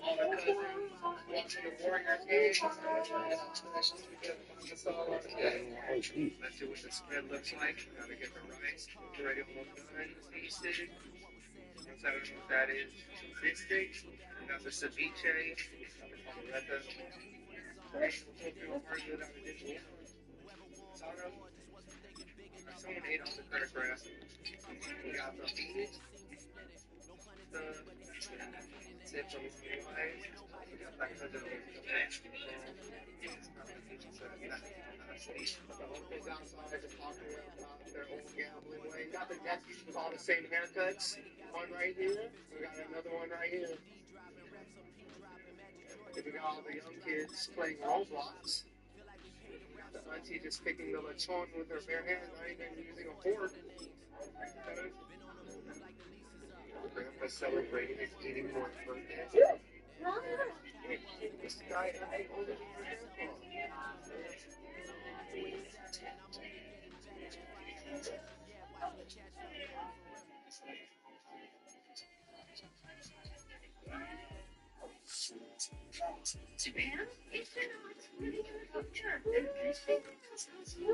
all the cousins watching the Warriors games. Especially we get the sauce. Let's see what the spread looks like. Gotta get the rice. Already almost done. Tasted. Once I don't know what that is. Biscuit. We got the ceviche. Pauletta. Hard out of dish. Soda. Someone ate all the credit crab. We got the beans. The tips on the wine. We got that cousin of the mash. Kids outside just talking about their old gambling way. Got the nephews with all the same haircuts. One right here. We got another one right here. We got all the young kids playing Roblox. The auntie just picking the lechon with her bare hands, not even using a fork. Grandpa celebrating his eating more birthday. This guy older than your Japan? It's been living in the future. What is it, you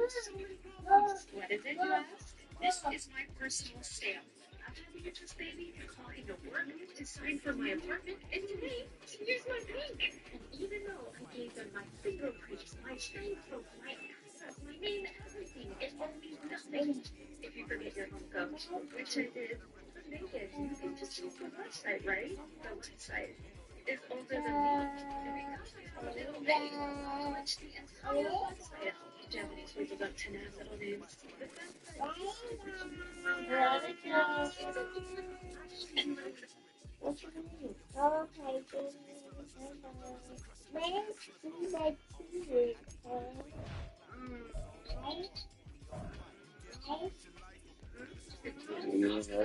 ask? This is my personal stamp. I'm having a just baby, calling to work, to sign for my apartment, and today, here's my bank. And even though I gave them my fingerprints, my bank book, my access, my name, everything, it won't mean nothing if you forget your home code, which I did. But make it, you can just use the website, right? The website is older than me. And because I have a little baby, I'll watch the entire website. Japanese people don't tend to have little names.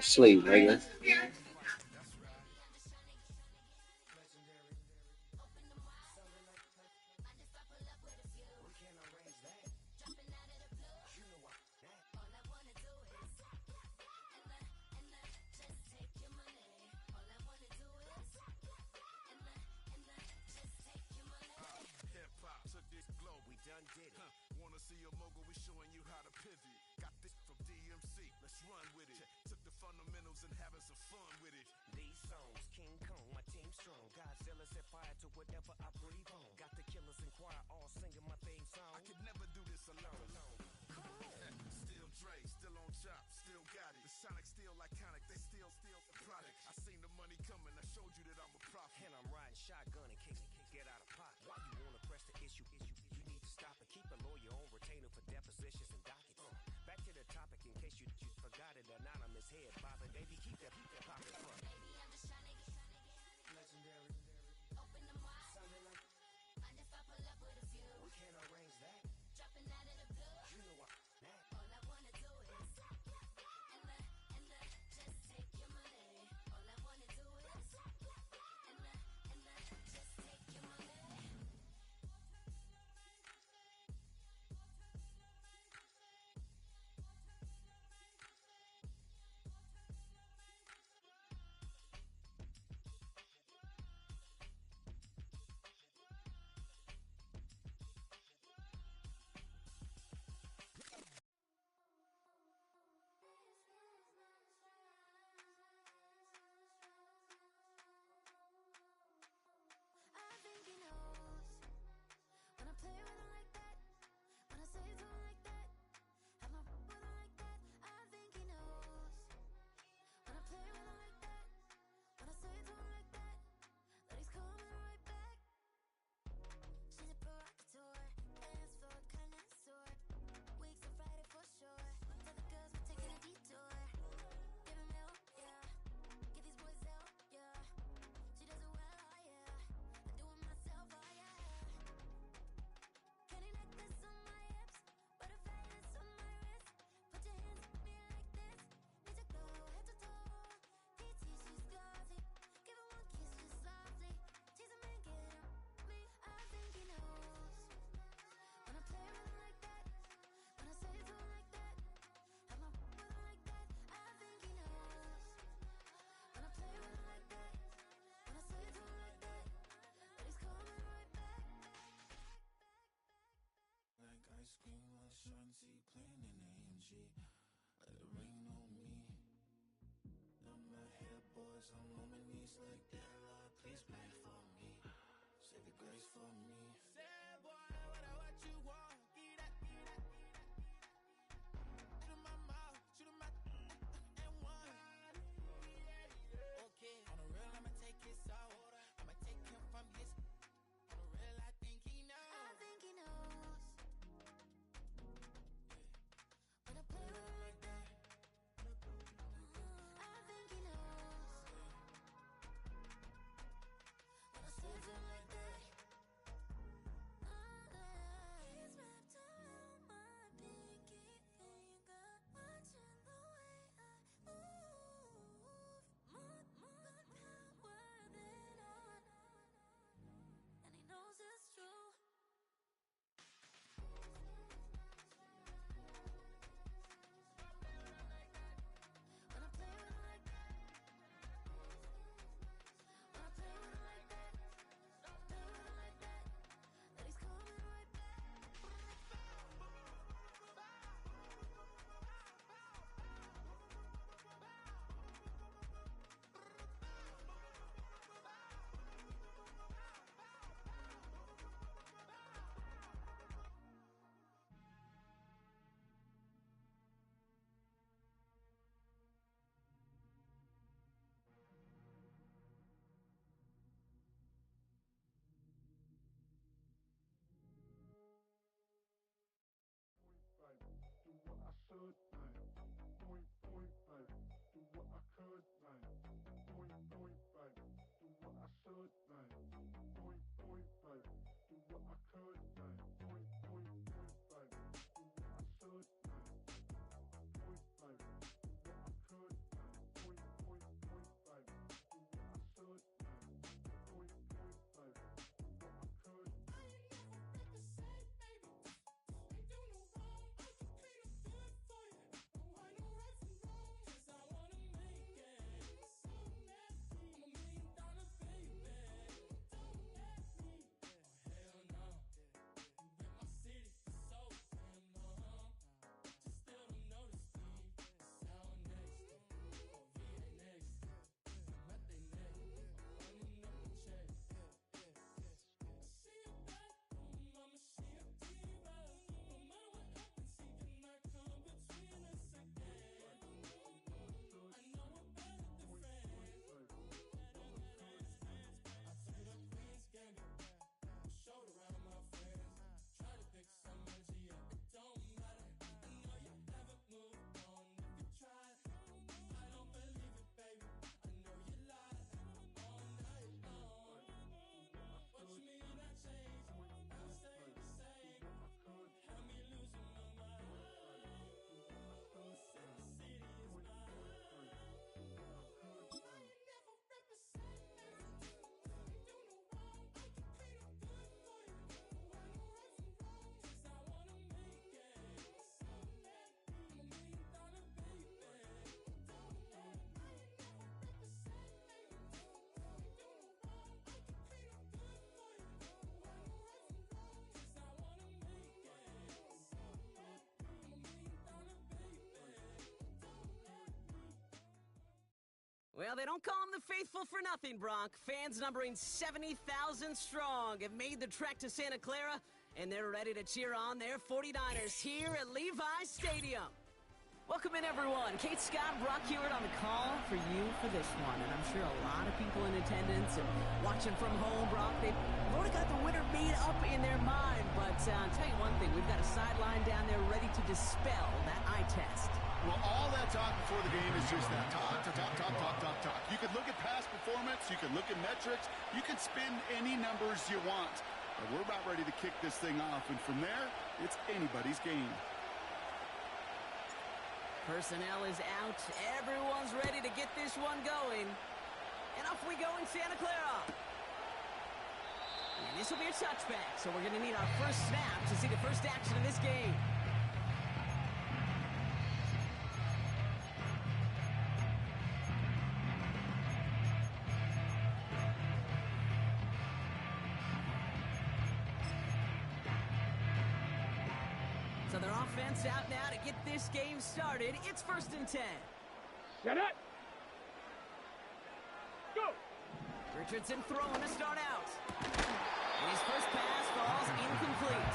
Sleep, nigga. should, like, point, baby, do what I could, like, point, baby, do what I should, like, point, baby, do what I could, like, point, baby, do what I should, like, point, baby, do what I could, like, point, baby, do what I should, like, point, baby, do what I could. Well, they don't call them the faithful for nothing, Bronk. Fans numbering 70,000 strong have made the trek to Santa Clara, and they're ready to cheer on their 49ers here at Levi's Stadium. Welcome in, everyone. Kate Scott, Brock Hewitt on the call for you for this one. And I'm sure a lot of people in attendance and watching from home, Brock, they've already got the winner made up in their mind. But I'll tell you one thing, we've got a sideline down there ready to dispel that eye test. Well, all that talk before the game is just that. Talk. You could look at past performance. You can look at metrics. You can spin any numbers you want. But we're about ready to kick this thing off. And from there, it's anybody's game. Personnel is out. Everyone's ready to get this one going. And off we go in Santa Clara. And this will be a touchback, so we're going to need our first snap to see the first action of this game. So their offense out now to get this game started. It's 1st and 10. Set it. Go. Richardson throwing to start out. And his first pass falls incomplete.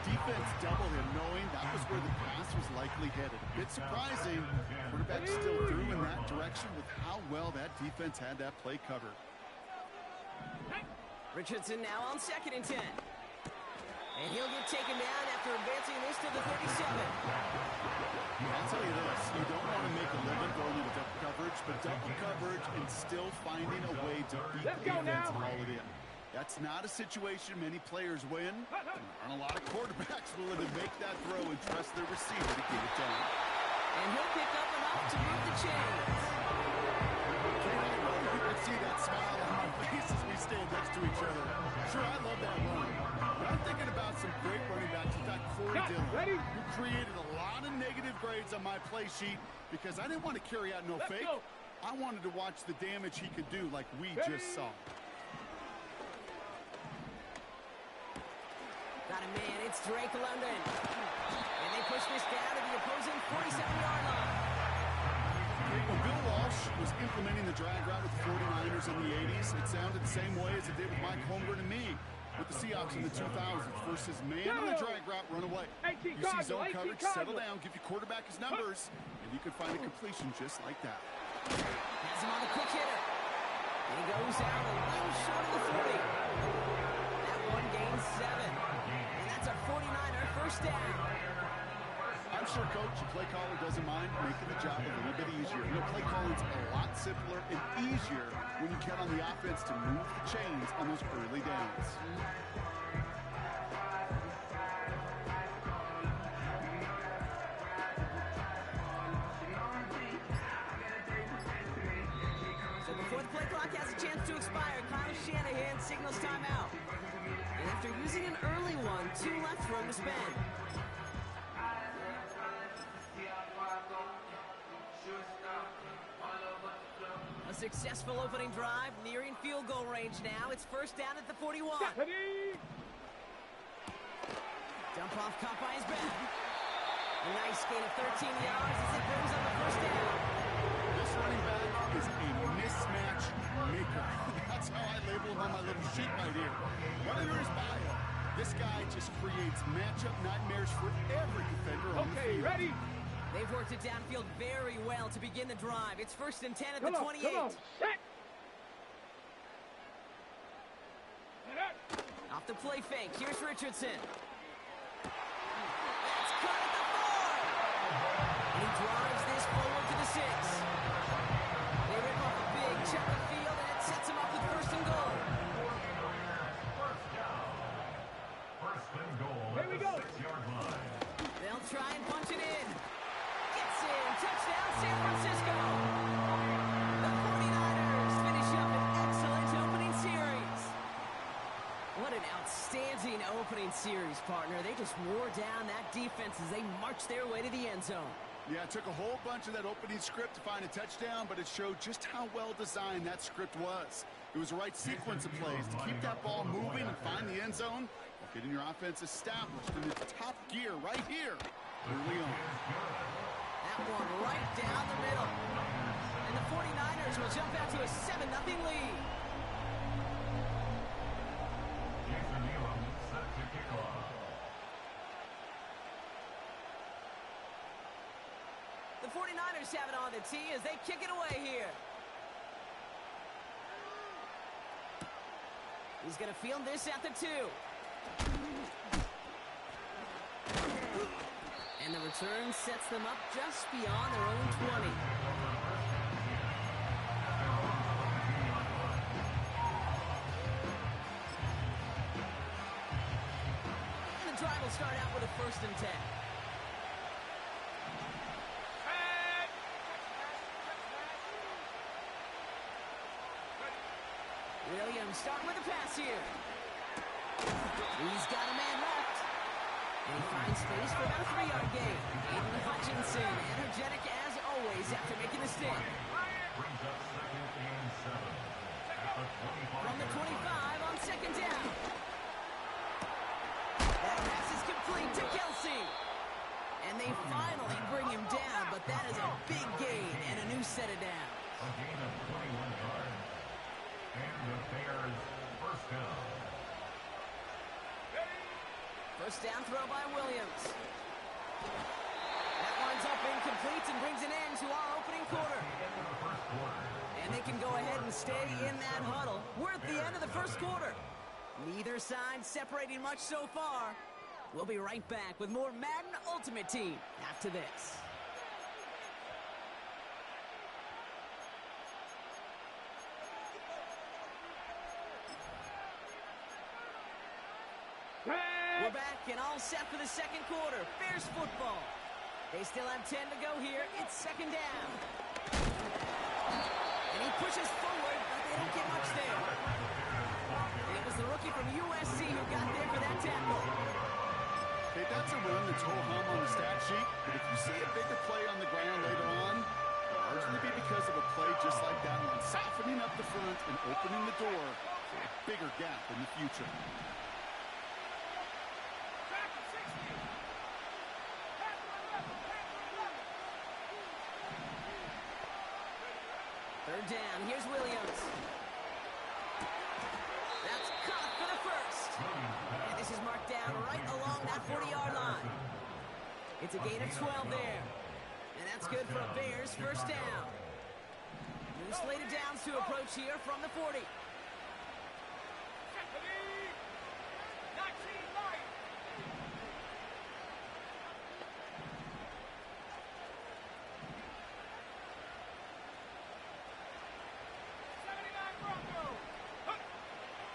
Defense doubled him, knowing that was where the pass was likely headed. A bit surprising. Quarterback still threw in that direction with how well that defense had that play covered. Richardson now on 2nd and 10. And he'll get taken down after advancing this to the 37. I'll tell you this, you don't want to make a living going into double coverage, but double coverage and still finding a way to beat the defense and haul it in. That's not a situation many players win. There aren't a lot of quarterbacks willing to make that throw and trust their receiver to get it done. And he'll pick up enough to move the chains. You can see that smile on my face as we stand next to each other. Sure, I love that run. But I'm thinking about some great running backs. In fact, Corey Dillon, who created a lot of negative grades on my play sheet because I didn't want to carry out no fake. I wanted to watch the damage he could do like we just saw. Got a man, it's Drake London. And they push this down to the opposing 47-yard line. When Bill Walsh was implementing the drag route with the 49ers in the 80s, it sounded the same way as it did with Mike Holmgren and me with the Seahawks in the 2000s versus man on the drag route, run away. You see zone coverage, settle down, give your quarterback his numbers, and you can find a completion just like that. Has him on the quick hitter. And he goes out a little short of the 40. That one gains 7. And that's a 49er first down. I'm sure coach, the play caller doesn't mind making the job a little bit easier. You know, play calling's a lot simpler and easier when you count on the offense to move the chains on those early downs. So before the play clock has a chance to expire, Kyle Shanahan signals timeout. And after using an early one, 2 left for him to spend. A successful opening drive, nearing field goal range now. It's first down at the 41. Dump off caught by his back. A nice gain of 13 yards as it brings on the first down. This running back is a mismatch maker. That's how I label him on my little sheet right here. Right under his bio, this guy just creates matchup nightmares for every defender on the field. Ready? They've worked it downfield very well to begin the drive. It's first and 10 at the 28. Come on. Set. Off the play fake. Here's Richardson. That's cut at the 4. And he drives this forward to the 6. They rip off a big chunk of field, and it sets him up with first and goal. Here we go. They'll try and punch it in. Gets in. Touchdown, San Francisco. The 49ers finish up an excellent opening series. What an outstanding opening series, partner. They just wore down that defense as they marched their way to the end zone. Yeah, it took a whole bunch of that opening script to find a touchdown, but it showed just how well designed that script was. It was the right sequence of plays to keep that ball moving and find the end zone, while getting your offense established in its top gear right here early on. That one right down the middle. And the 49ers will jump out to a 7-0 lead. The 49ers have it on the tee as they kick it away here. He's going to field this at the 2. And the return sets them up just beyond their own 20. And the drive will start out with a first and 10. Williams starting with a pass here. He's got a man left. And he finds space for about a 3-yard gain. Aiden Hutchinson, energetic as always after making the stint. From the 25 on second down. That pass is complete to Kelsey. And they finally bring him down, but that is a big gain and a new set of downs. A gain of 21 yards. And the Bears first down. First down throw by Williams. That winds up incomplete and brings an end to our opening quarter. And they can go ahead and stay in that huddle. We're at the end of the first quarter. Neither side separating much so far. We'll be right back with more Madden Ultimate Team after this. We're back and all set for the second quarter. Bears football. They still have 10 to go here. It's second down. And he pushes forward, but they don't get much there. And it was the rookie from USC who got there for that tackle. Hey, that's a run that's ho-hum on the stat sheet, but if you see a bigger play on the ground later on, it'll largely be because of a play just like that one, softening up the front and opening the door for a bigger gap in the future. Third down. Here's Williams. That's caught for the first. And this is marked down right along that 40-yard line. It's a gain of 12 there. And that's good for a Bears first down. New slated downs to approach here from the 40.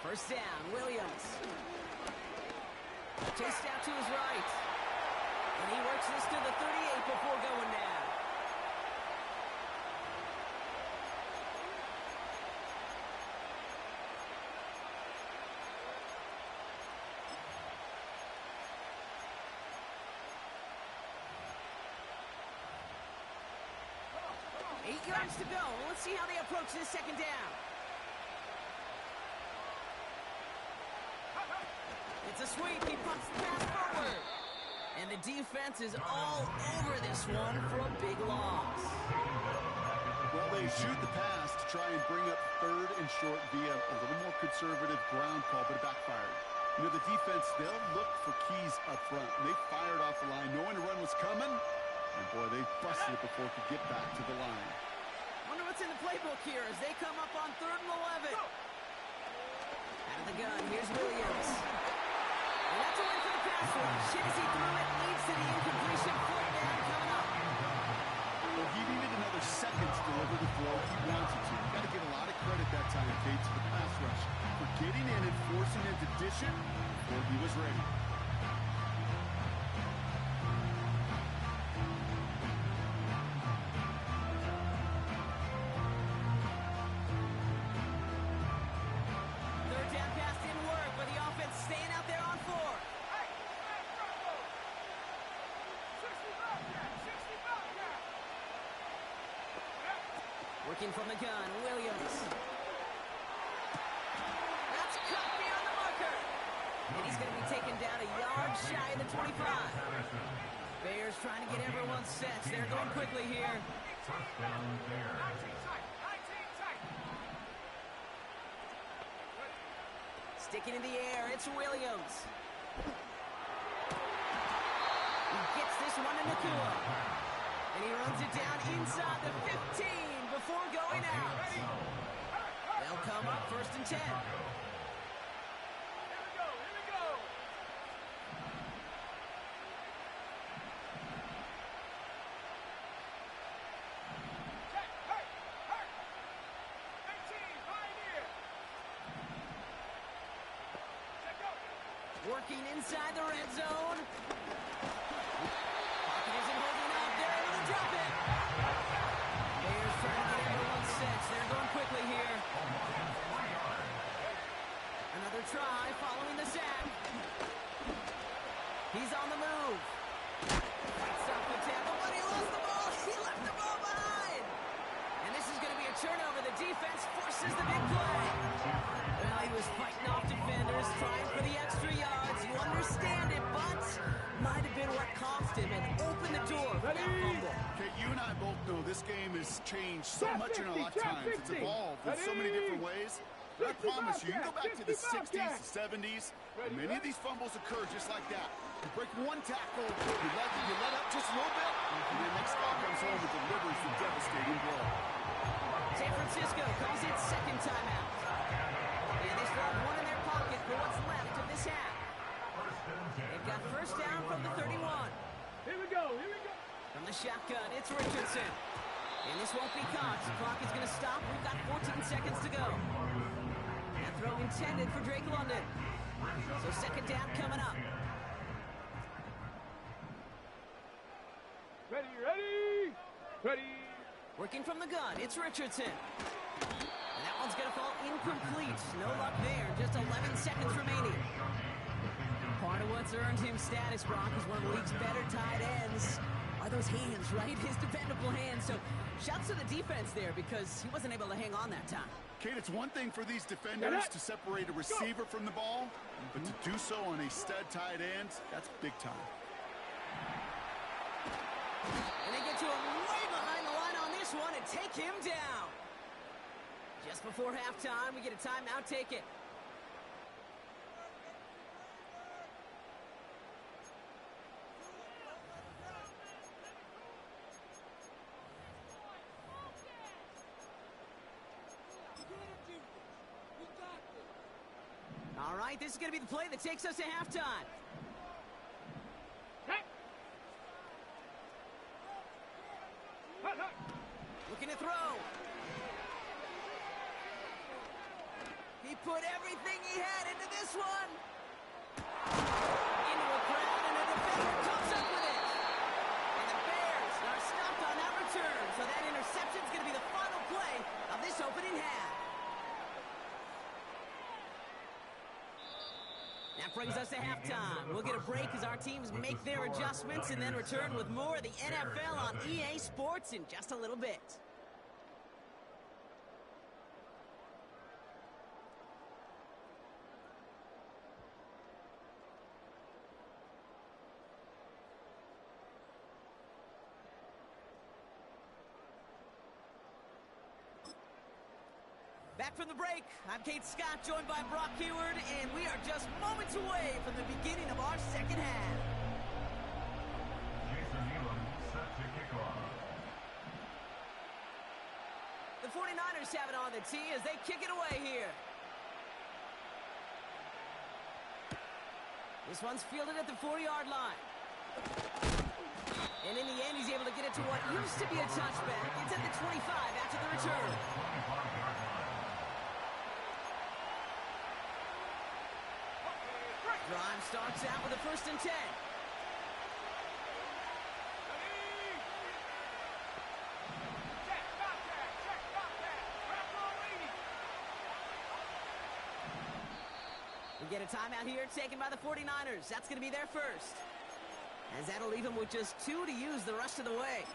First down, Williams. Chased out to his right. And he works this to the 38 before going down. Eight yards to go. Let's see how they approach this second down. It's a sweep. He pumps the pass forward. And the defense is all over this one for a big loss. Well, they shoot the pass to try and bring up third and short via a little more conservative ground call, but it backfired. You know, the defense, they'll look for keys up front. They fired off the line knowing the run was coming. And boy, they busted it before it could get back to the line. Wonder what's in the playbook here as they come up on 3rd and 11. Out of the gun, here's Williams. And that's a win for the pass rush. Hit as he threw it, leads to the incompletion. 4th down coming up. Well, he needed another second to deliver the throw he wanted to. You got to give a lot of credit that time, Kate, to the pass rush for getting in and forcing him to dish it before he was ready. Working from the gun, Williams. That's cut beyond the marker. And he's going to be taken down a yard shy of the 25. Bears trying to get everyone set. They're going quickly here. First down, Bears. Sticking in the air, it's Williams. He gets this one to Nakua. And he runs it down inside the 15 before going out. They'll come up 1st and 10. Working inside the red zone. Pocket isn't holding up. They're able to drop it. Bears trying to get everyone set. They're going quickly here. Another try following the sack. He's on the move. Fights off the tackle, but he lost the ball. He left the ball behind. And this is going to be a turnover. The defense forces the big play. Well, he was fighting off defenders, trying for the extra yards. You understand it, but might have been what cost him and opened the door for that fumble. Okay, you and I both know this game has changed so much in our lifetimes. It's evolved in so many different ways. But I promise you, you go back to the 60s, the 70s, many of these fumbles occur just like that. You break one tackle, you let up just a little bit, and the next guy comes home and delivers the devastating blow. San Francisco calls it second timeout. And they still have one in their pocket for what's left of this half. They've got first down from the 31. Here we go. From the shotgun, it's Richardson. And this won't be caught. The clock is going to stop. We've got 14 seconds to go. That throw intended for Drake London. So second down coming up. Ready. Working from the gun, it's Richardson. And that one's going to fall incomplete. No luck there. Just 11 seconds remaining. Part of what's earned him status, Brock, is one of the league's better tight ends. Are those hands, right? His dependable hands. So shouts to the defense there because he wasn't able to hang on that time. Kate, it's one thing for these defenders to separate a receiver from the ball, but to do so on a stud tight end, that's big time. And they get to him way behind the line on this one and take him down. Just before halftime, we get a timeout. Take it. All right, this is going to be the play that takes us to halftime. Looking to throw. He put everything he this one. Into a crowd, and a defender comes up with it. And the Bears are stopped on that return, so that interception is going to be the final play of this opening half. That brings us to halftime. We'll get a break as our teams make their adjustments and then return with more of the NFL on EA Sports in just a little bit. Back from the break, I'm Kate Scott, joined by Brock Heward, and we are just moments away from the beginning of our second half. Jason Nealon set to kick off. The 49ers have it on the tee as they kick it away here. This one's fielded at the 40-yard line. And in the end, he's able to get it to what used to be a touchback. It's at the 25 after the return. 25-yard line. Drive starts out with a 1st and 10. We get a timeout here taken by the 49ers. That's going to be their first. As that'll leave them with just 2 to use the rest of the way.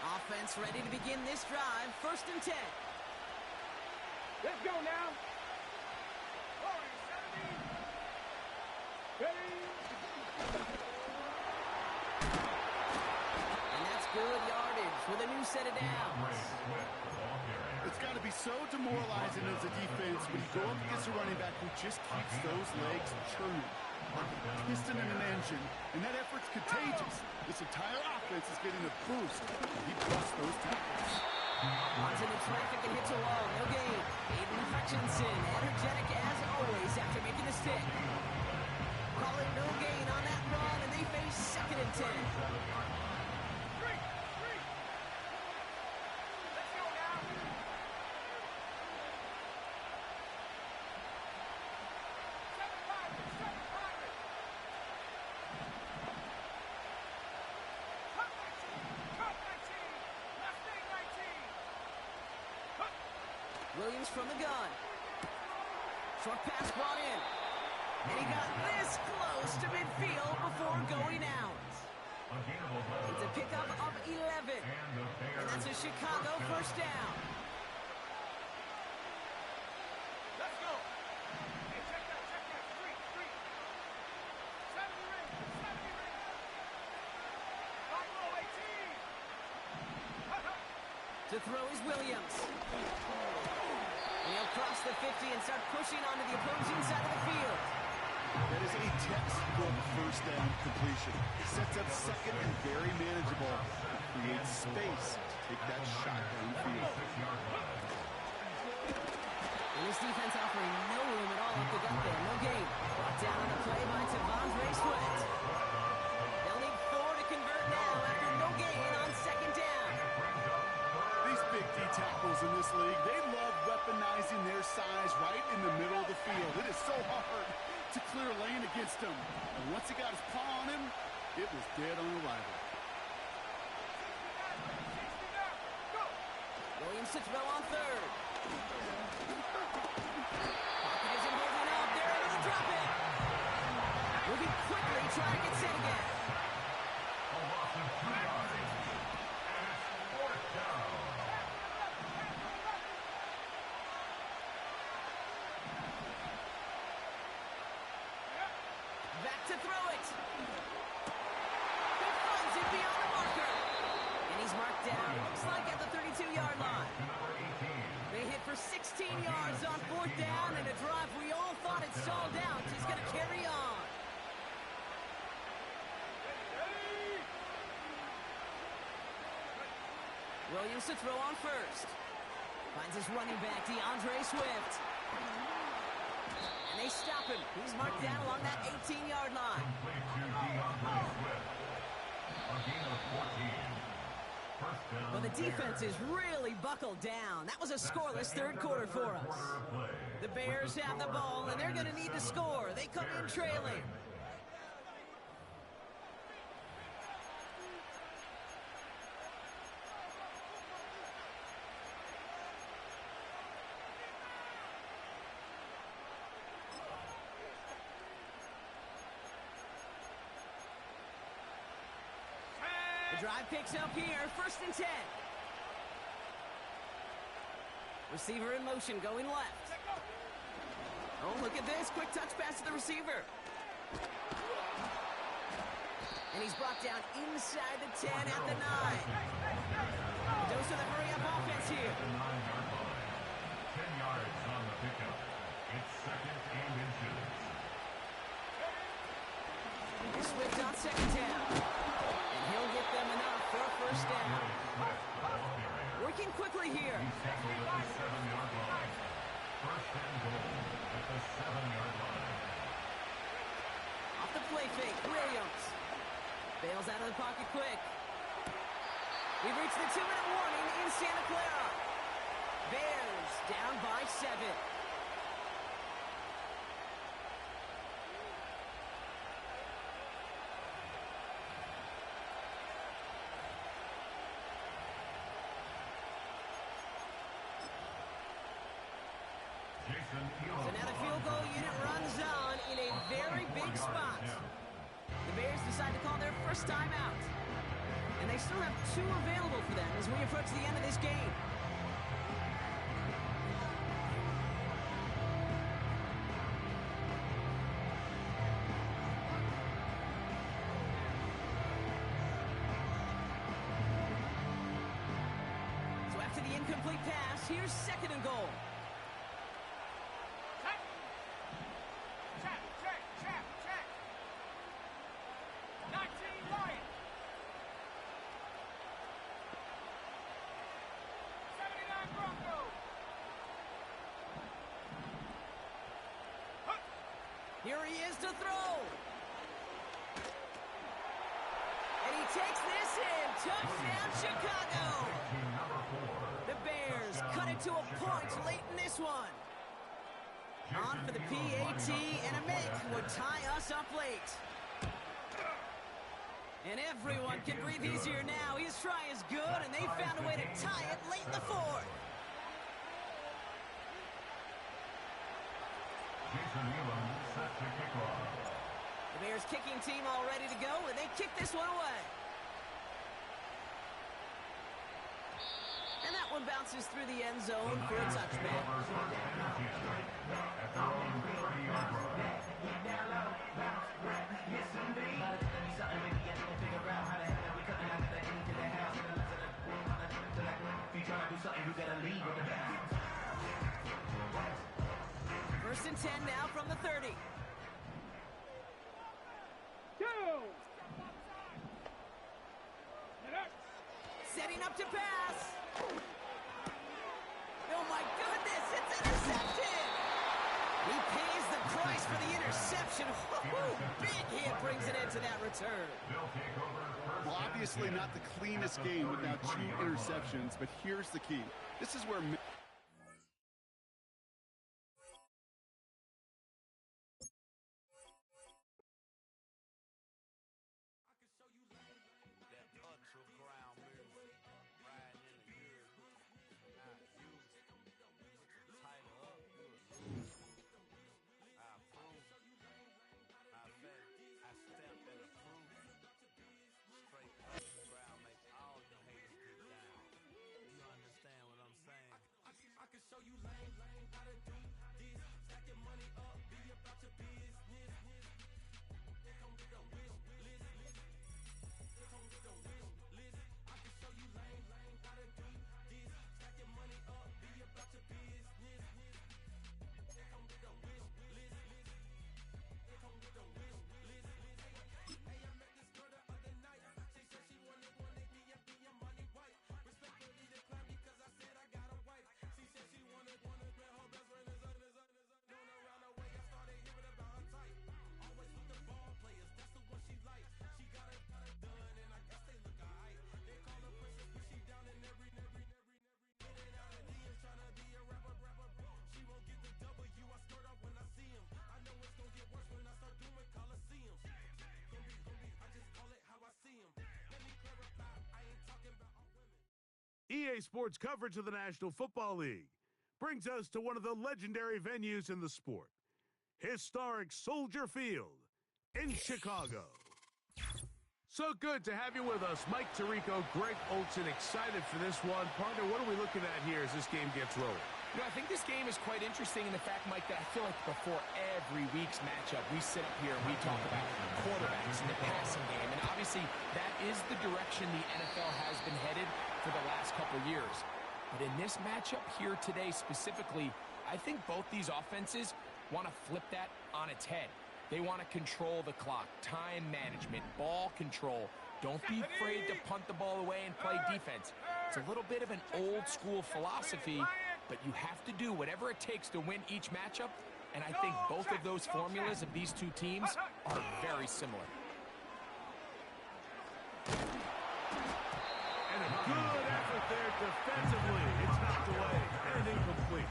Offense ready to begin this drive. 1st and 10. Let's go now. And that's good yardage with a new set of downs. It's got to be so demoralizing as a defense when you go up against a running back who just keeps those legs churning. Like a piston in an engine, and that effort's contagious. This entire offense is getting a boost. He busts those tackles. Runs into traffic and hits a wall. No gain. Aiden Hutchinson, energetic as always after making the stick. Call it no gain on that run, and they face 2nd and 10. Williams from the gun. Short pass brought in. And he got this close to midfield before going out. It's a pickup of 11. And that's a Chicago 1st down. Let's go. Hey, check that. Three. 70 ring. 5-18. To throw is Williams. And he'll cross the 50 and start pushing onto the opposing side of the field. That is a textbook 1st down completion. Sets up 2nd and very manageable. Creates space to take that shot downfield. And this defense offering no room at all up the gut there. No gain. Brought down on the play by Tavondre Sweat. They'll need 4 to convert now after no gain on 2nd down. These big D tackles in this league, they love weaponizing their size right in the middle of the field. It is so hard to clear a lane against him. And once he got his paw on him, it was dead on arrival. Williams to throw on 3rd. Pocket isn't holding up. They're able to drop it. Moving quickly, try to get set again. A loss of 2 yards. And it's 4th down. Back to throw it. He finds it beyond the marker. And he's marked down, looks like at the 32-yard line. Number 18. They hit for 16 yards on 4th down, and a drive we all thought had stalled out is going to carry on. Williams to throw on 1st. Finds his running back, DeAndre Swift. And they stop him. He's marked down along that 18-yard line. Complete to DeAndre Swift. A gain defense is really buckled down. That was a scoreless third quarter for us. The Bears have the ball, and they're going to need to score. They come in trailing. The drive picks up here, 1st and 10. Receiver in motion, going left. Oh, look at this. Quick touch pass to the receiver. And he's brought down inside the 10 at the 9. Dose of the hurry-up offense here. 10 yards on the pickup. It's 2nd and inches. He's Swift on 2nd down. And he'll get them enough for a 1st down. Working quickly here. He's tackled at the 7-yard line. 1st and goal at the 7-yard line. Off the play fake, Williams. Bails out of the pocket quick. We've reached the 2-minute warning in Santa Clara. Bears down by 7. So now the field goal unit runs on in a very big spot. The Bears decide to call their first timeout. And they still have 2 available for them as we approach the end of this game. So after the incomplete pass, here's 2nd and goal. Check. 19 Lions. 79 Broncos. Here he is to throw. And he takes this in. Touchdown, Chicago. The Bears cut it to a point late in this one. On for the PAT, and a make would tie us up late. And everyone can breathe easier now. His try is good, and they found a way to tie it late in the 4th. The Bears kicking team all ready to go, and they kick this one away. And that one bounces through the end zone for a touchback. First and 10 now from the 30. Setting up to pass. Oh my goodness, it's intercepted! He pays the price for the interception. Big hit brings an end to that return. Well, obviously not the cleanest game without 2 interceptions, but here's the key. This is where... EA Sports coverage of the National Football League brings us to one of the legendary venues in the sport, historic Soldier Field in Chicago. So good to have you with us. Mike Tirico, Greg Olson, excited for this one. Partner, what are we looking at here as this game gets rolling? You know, I think this game is quite interesting in the fact, Mike, that I feel like before every week's matchup, we sit up here and we talk about quarterbacks and the passing game. And obviously, that is the direction the NFL has been headed for the last couple years. But in this matchup here today specifically, I think both these offenses want to flip that on its head. They want to control the clock, time management, ball control. Don't be afraid to punt the ball away and play defense. It's a little bit of an old school philosophy, but you have to do whatever it takes to win each matchup, and I think both of those formulas of these two teams are very similar. And a good effort there defensively. It's knocked away and incomplete.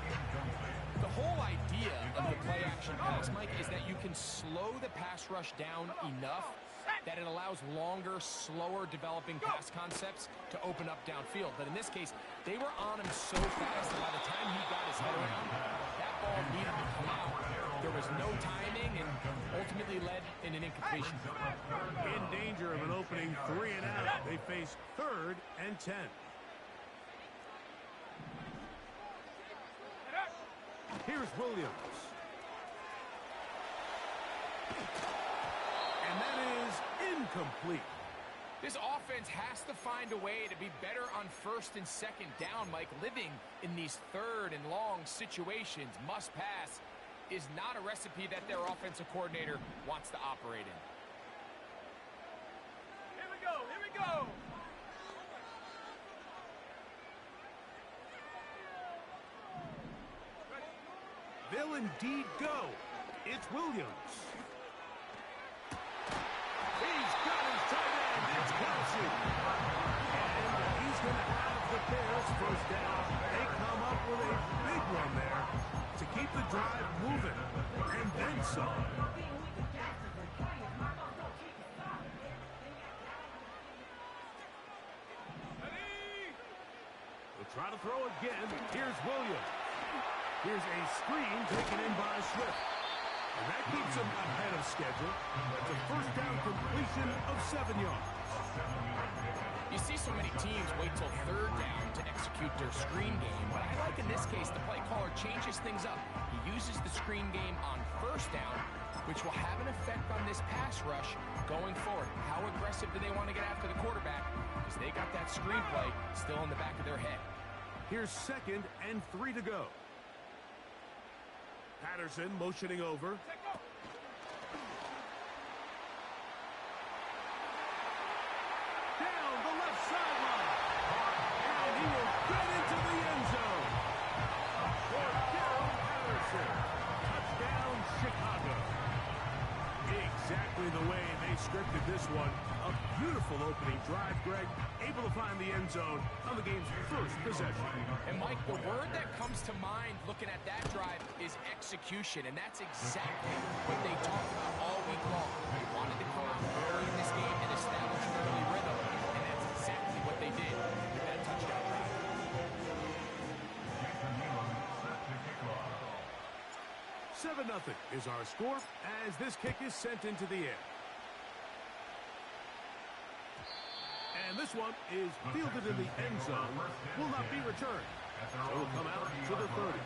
The whole idea of the play-action pass, Mike, is that you can slow the pass rush down enough that it allows longer, slower developing pass concepts to open up downfield. But in this case, they were on him so fast that by the time he got his head around, that ball needed to come out. There was no timing and ultimately led in an incompletion. In danger of an opening 3 and out. They face 3rd and 10. Here's Williams. And that is incomplete. This offense has to find a way to be better on 1st and 2nd down, Mike. Living in these 3rd and long situations, must pass, is not a recipe that their offensive coordinator wants to operate in. Here we go, here we go. They'll indeed go. It's Williams. He's got his tight end. It's Kelsey. And he's going to have the Bears first down. They come up with a big one there to keep the drive moving. And then some. They'll try to throw again. Here's Williams. Here's a screen taken in by Swift. And that keeps him ahead of schedule. That's a first down completion of 7 yards. You see so many teams wait till 3rd down to execute their screen game, but I like in this case the play caller changes things up. He uses the screen game on 1st down, which will have an effect on this pass rush going forward. How aggressive do they want to get after the quarterback? Because they got that screen play still in the back of their head. Here's 2nd and 3 to go. Patterson motioning over. Down the left sideline. And he will get into the end zone. For Darrell Patterson. Touchdown, Chicago. Exactly the way they scripted this one. A beautiful opening drive, Greg. Able to find the end zone on the game's first possession. And Mike, the word that comes to mind looking at that drive is execution, and that's exactly what they talked about all week long. They wanted to come out early in this game and establish an early rhythm, and that's exactly what they did with that touchdown drive. 7-0 is our score as this kick is sent into the air. And this one is fielded in the end zone. Will not be returned. So will come out to the 30.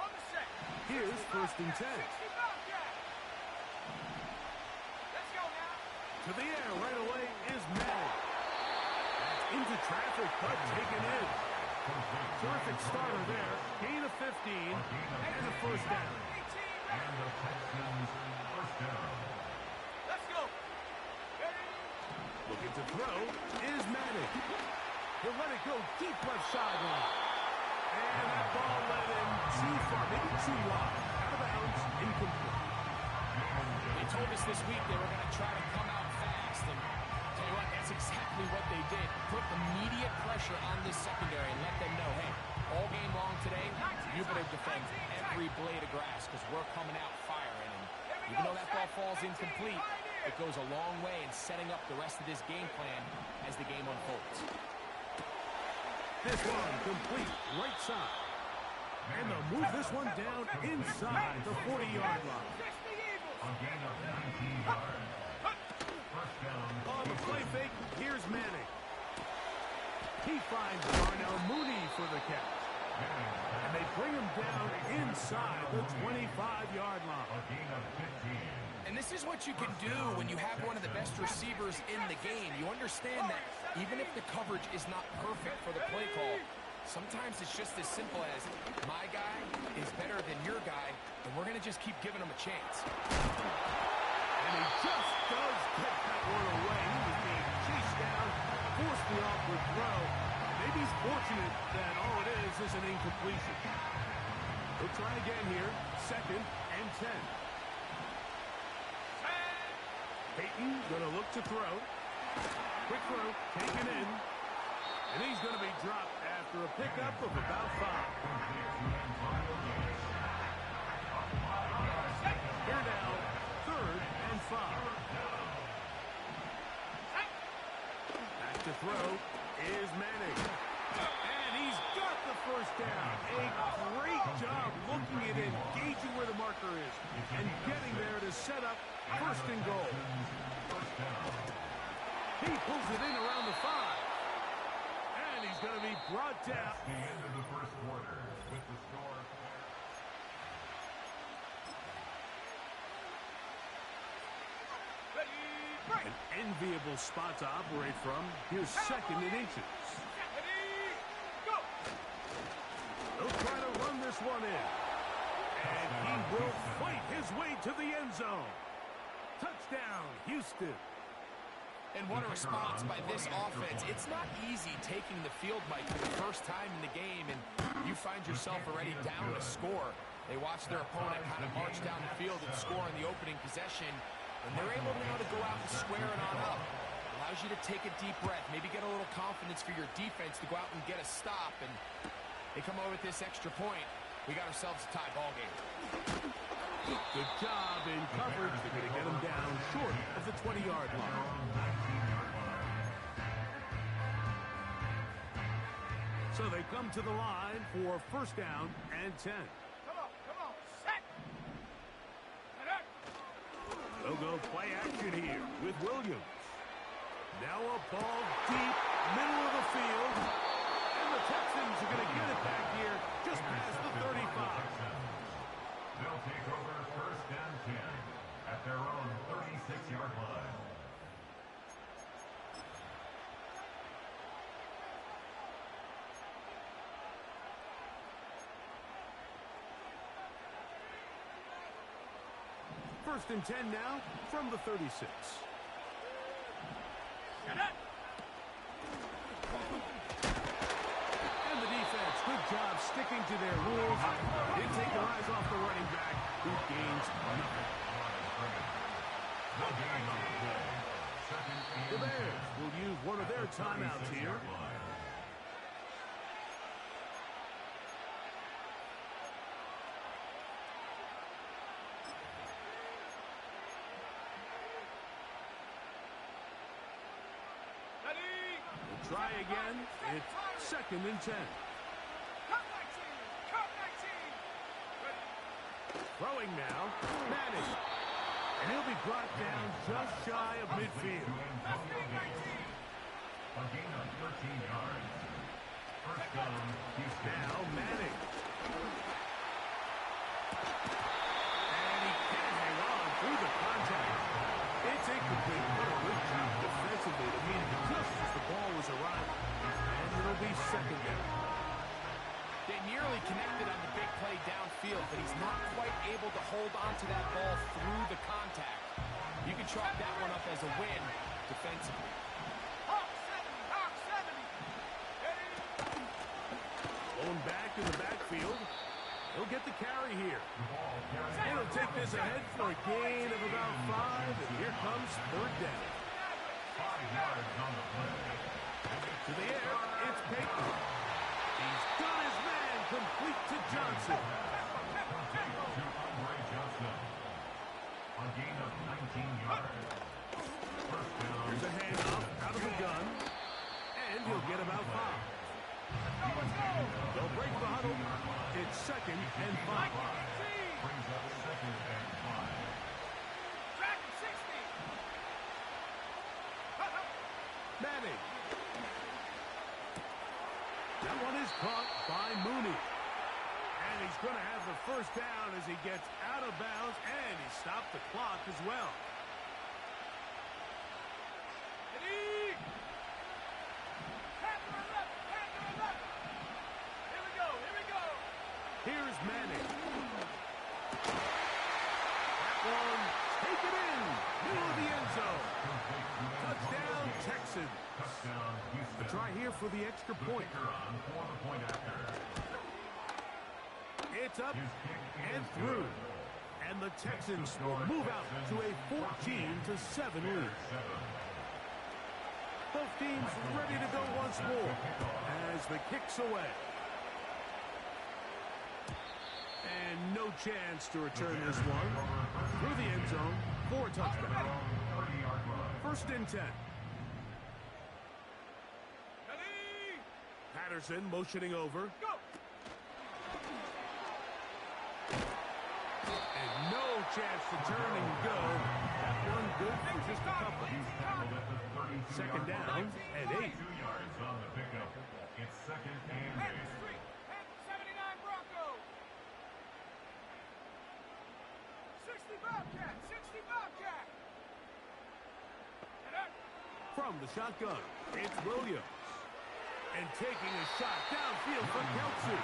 On the set. Here's 1st and 10. 60 Bobcat. Let's go now. To the air right away is Madden. That's into traffic, but taken in. Terrific starter there. Gain of 15 and a first down. 18 And the Texans first down. Let's go. Ready? Looking to throw is Madden. He'll let it go deep left sideline. And that ball led him too far, maybe too wide. Out of bounds, incomplete. They told us this week they were going to try to come out fast, and tell you what, that's exactly what they did. Put immediate pressure on this secondary and let them know, hey, all game long today, you better defend every every blade of grass because we're coming out firing. And even though that ball falls incomplete, it goes a long way in setting up the rest of this game plan as the game unfolds. This one complete right side. And they'll move this one down inside the 40-yard line. A gain of 19 yards. First down. On the play fake, here's Manning. He finds Darnell Mooney for the catch. And they bring him down inside the 25-yard line. A gain of 15. And this is what you can do when you have one of the best receivers in the game. You understand that even if the coverage is not perfect for the play call, sometimes it's just as simple as my guy is better than your guy, and we're going to just keep giving him a chance. And he just does get that one away. He was being chased down, forced the awkward throw. Maybe he's fortunate that all it is an incompletion. He'll try again here, 2nd and 10. Peyton going to look to throw. Quick throw, taken in. And he's going to be dropped after a pickup of about 5. Here now, 3rd and 5. Back to throw is Manning. And he's got the first down. A great job looking at it, engaging where the marker is, and getting there to set up 1st and goal. He pulls it in around the 5. And he's going to be brought down. The end of the first quarter with the score. An enviable spot to operate from. Here's 2nd and inches. He'll try to run this one in. And he will fight his way to the end zone. Touchdown, Houston. And what a response by this offense. It's not easy taking the field, Mike, for the first time in the game, and you find yourself already down a score. They watch their opponent kind of march down the field and score in the opening possession, and they're able now to go out and square it on up. Allows you to take a deep breath, maybe get a little confidence for your defense to go out and get a stop, and they come over with this extra point. We got ourselves a tie ball game. Good job in coverage. They're going to get him down short of the 20-yard line. So they come to the line for 1st down and 10. Come on, set. They'll go play action here with Williams. Now a ball deep, middle of the field. And the Texans are going to get it back here just past the 35. They'll take over 1st and 10 at their own 36-yard line. First and 10 now from the 36. And the defense, good job sticking to their rules. Didn't take their eyes off the running back, who gains nothing. No gain on the play. Second and The Bears will use one of their timeouts here. Try again. It's 2nd and 10. Throwing now. Madden. And he'll be brought down just shy of midfield. A gain of 13 yards. First down, Houston. Now Manning. And he can't hang on through the contact. It's incomplete, but a good job defensively to meet it just as the ball was arriving. And it'll be 2nd down. They nearly connected on the big play downfield, but he's not quite able to hold on to that ball through the contact. You can chalk that one up as a win defensively. Hawk 70. Going back in the backfield. He'll get the carry here. And he'll take this ahead for a gain of about 5. And here comes 3rd down. 5 yards on the play. To the air, it's Peyton. He's got his man complete to Johnson. yards. First down. Here's a handoff out of the gun. And he'll get about 5. They'll break the huddle. It's 2nd and 5. Brings up 2nd and 5. Track at 60. Manning. That one is caught by Mooney. And he's going to have the first down as he gets out of bounds, and he stopped the clock as well. Ready? Pass to the left. Pass to the left. Here we go. Here we go. Here's Manning. That one, take it in. Middle of the end zone. Touchdown, Texans. Touchdown, Houston. A try here for the extra point. Kicker on for the point after. It's up His kick and is through. good. And the Texans will move out to a 14-7 lead. Both teams ready to go once more as the kick's away. And no chance to return this one through the end zone for a touchdown. 30-yard line. 1st and 10. Ready? Patterson motioning over. Go. And no chance to turn and go. That one good for just a couple. He's tackled at the 32-yard 2nd down and 8. 2 yards on the pickup. It's 2nd and 8. Head street. Head 79 Broncos. 60 Bobcat. 60 Bobcat. And up. From the shotgun, it's Williams. And taking a shot downfield for Kelsey.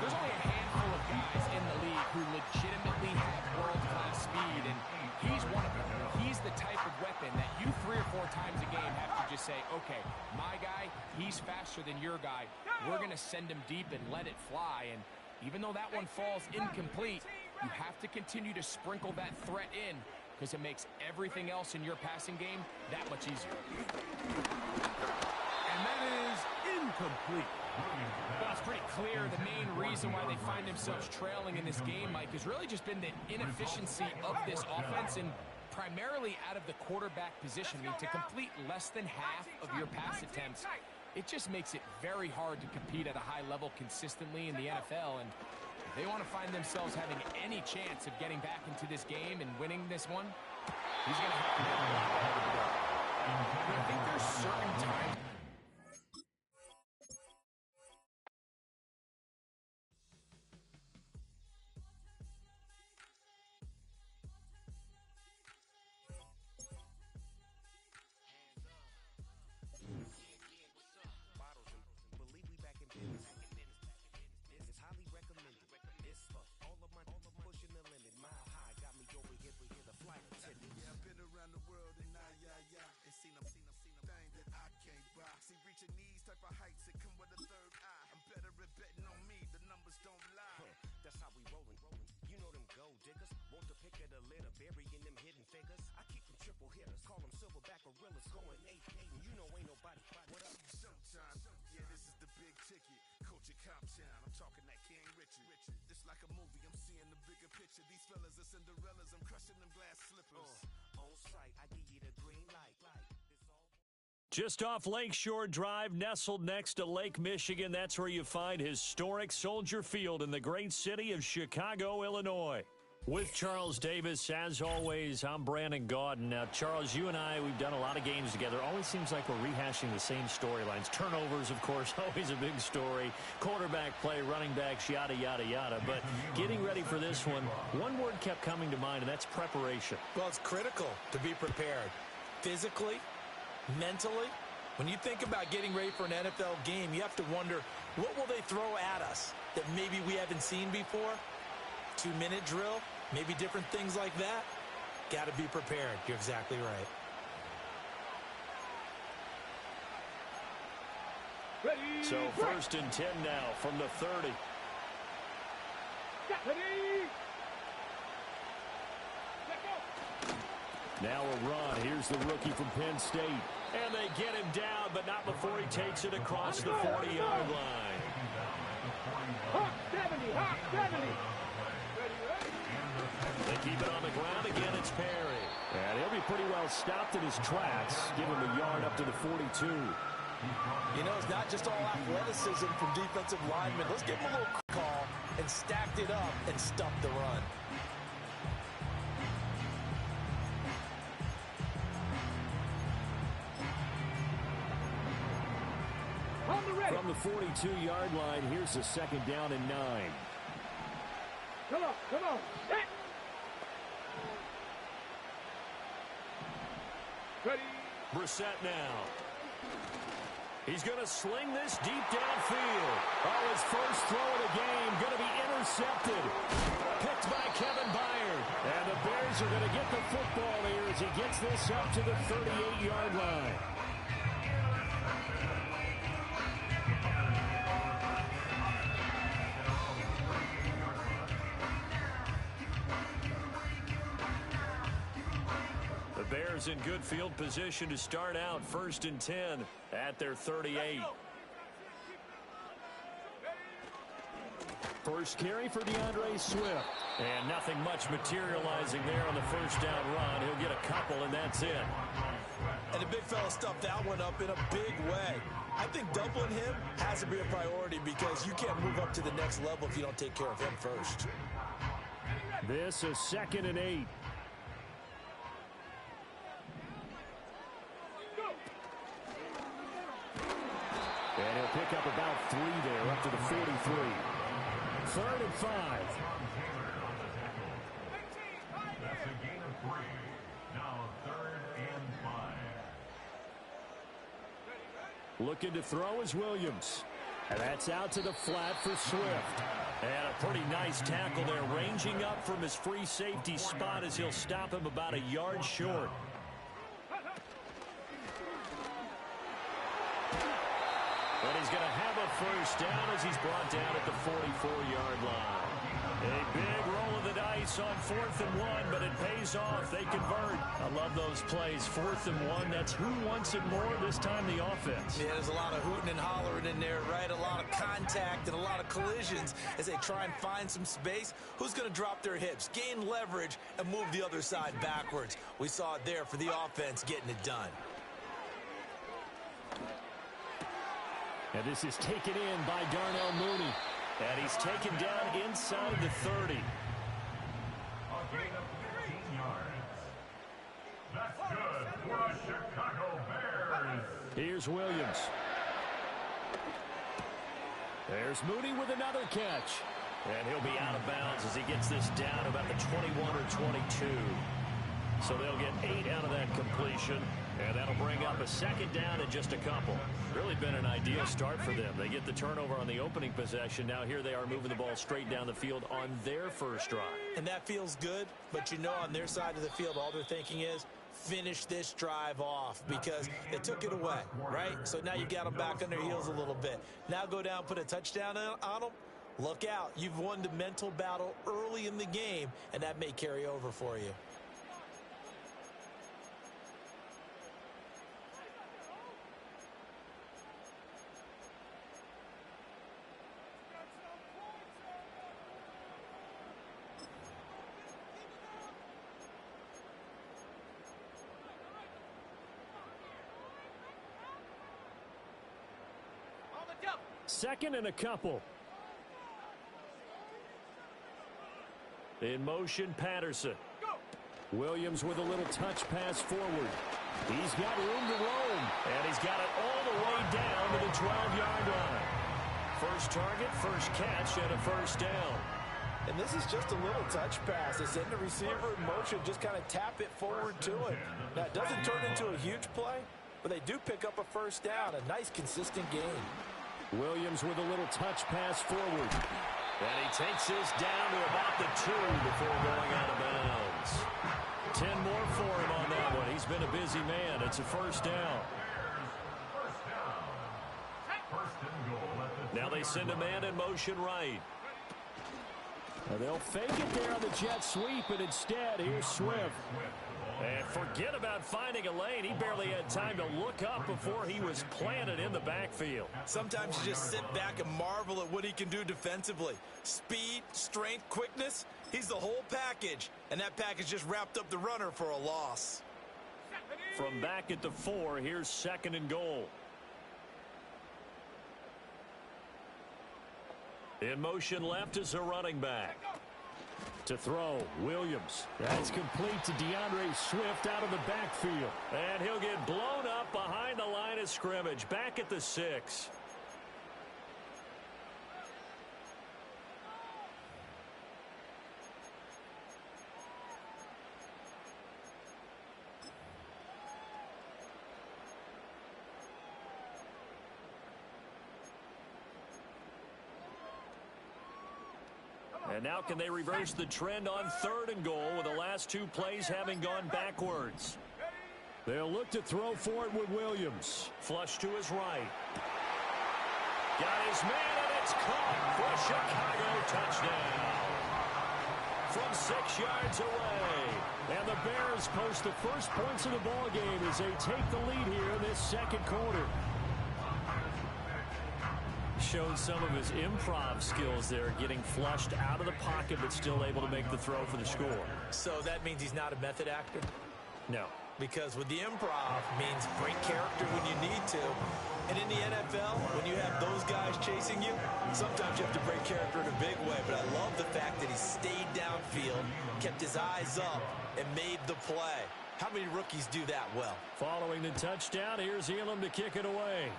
There's only a handful of guys in the league who legitimately have world-class speed, and he's one of them. He's the type of weapon that you 3 or 4 times a game have to just say, okay, my guy, he's faster than your guy. We're going to send him deep and let it fly, and even though that one falls incomplete, you have to continue to sprinkle that threat in because it makes everything else in your passing game that much easier. And that is incomplete. Well, it's pretty clear the main reason why they find themselves trailing in this game, Mike, has really just been the inefficiency of this offense and primarily out of the quarterback position. I mean, to complete less than half of your pass attempts, it just makes it very hard to compete at a high level consistently in the NFL. And if they want to find themselves having any chance of getting back into this game and winning this one, he's going to have to make a lot better to go. I think there's certain times. Just off Lakeshore Drive, nestled next to Lake Michigan, that's where you find historic Soldier Field in the great city of Chicago, Illinois. With Charles Davis, as always, I'm Brandon Gaudin. Now, Charles, you and I, we've done a lot of games together. Always seems like we're rehashing the same storylines. Turnovers, of course, always a big story. Quarterback play, running backs, yada, yada, yada. But getting ready for this one word kept coming to mind, and that's preparation. Well, it's critical to be prepared. Physically, mentally. When you think about getting ready for an NFL game, you have to wonder, what will they throw at us that maybe we haven't seen before? 2-minute drill, maybe different things like that. Got to be prepared. You're exactly right. Ready. So 1st and 10 now from the 30. Ready. Now a run. Here's the rookie from Penn State. And they get him down, but not before he takes it across the 40-yard line. Hawk 70. Hawk 70. They keep it on the ground. Again, it's Perry. well stopped in his tracks. Give him a yard up to the 42. You know, it's not just all athleticism from defensive linemen. Let's give him a little call and stacked it up and stuffed the run. From the 42-yard line, here's a 2nd down and 9. Come on, come on. Ready. Brissett now. He's going to sling this deep downfield. Oh, his first throw of the game going to be intercepted. Picked by Kevin Byard. And the Bears are going to get the football here as he gets this up to the 38-yard line. Bears in good field position to start out. 1st and 10 at their 38. First carry for DeAndre Swift. And nothing much materializing there on the first down run. He'll get a couple, and that's it. And the big fella stuffed that one up in a big way. I think doubling him has to be a priority because you can't move up to the next level if you don't take care of him first. This is 2nd and 8. And he'll pick up about 3 there, up to the 43. 3rd and 5. That's a gain of 3. Now 3rd and 5. Looking to throw is Williams. And that's out to the flat for Swift. And a pretty nice tackle there, ranging up from his free safety spot as he'll stop him about a yard short. And he's going to have a first down as he's brought down at the 44-yard line. A big roll of the dice on 4th and 1, but it pays off. They convert. I love those plays. 4th and 1, that's who wants it more, this time the offense. Yeah, there's a lot of hooting and hollering in there, right? A lot of contact and a lot of collisions as they try and find some space. Who's going to drop their hips, gain leverage, and move the other side backwards? We saw it there for the offense getting it done. And this is taken in by Darnell Mooney. And he's taken down inside the 30. A gain of 15 yards. That's good for the Chicago Bears. Here's Williams. There's Mooney with another catch. And he'll be out of bounds as he gets this down about the 21 or 22. So they'll get 8 out of that completion. And that'll bring up a 2nd down and just a couple. Really been an ideal start for them. They get the turnover on the opening possession. Now here they are moving the ball straight down the field on their first drive. And that feels good, but you know on their side of the field, all they're thinking is, finish this drive off because they took it away, right? So now you got them back on their heels a little bit. Now go down, put a touchdown on them. Look out. You've won the mental battle early in the game, and that may carry over for you. Second and a couple. In motion, Patterson. Williams with a little touch pass forward. He's got room to roam. And he's got it all the way down to the 12-yard line. First target, first catch, and a first down. And this is just a little touch pass. They send the receiver in motion, just kind of tap it forward to him. Now, it doesn't turn into a huge play, but they do pick up a first down. A nice, consistent game. Williams with a little touch pass forward. And he takes this down to about the 2 before going out of bounds. 10 more for him on that one. He's been a busy man. It's a first down. Now they send a man in motion right. And they'll fake it there on the jet sweep, and instead, here's Swift. And forget about finding a lane. He barely had time to look up before he was planted in the backfield. Sometimes you just sit back and marvel at what he can do defensively. Speed, strength, quickness. He's the whole package. And that package just wrapped up the runner for a loss. From back at the 4, here's 2nd and goal. In motion left is a running back. To throw, Williams. That's complete to DeAndre Swift out of the backfield. And he'll get blown up behind the line of scrimmage. Back at the 6. And now can they reverse the trend on 3rd and goal with the last 2 plays having gone backwards? They'll look to throw for it with Williams. Flush to his right. Got his man, and it's caught for a Chicago touchdown. From 6 yards away. And the Bears post the first points of the ball game as they take the lead here in this 2nd quarter. Showed some of his improv skills there, getting flushed out of the pocket but still able to make the throw for the score. So that means he's not a method actor? No. Because with the improv means break character when you need to. And in the NFL, when you have those guys chasing you, sometimes you have to break character in a big way. But I love the fact that he stayed downfield, kept his eyes up, and made the play. How many rookies do that well? Following the touchdown, here's Elam to kick it away.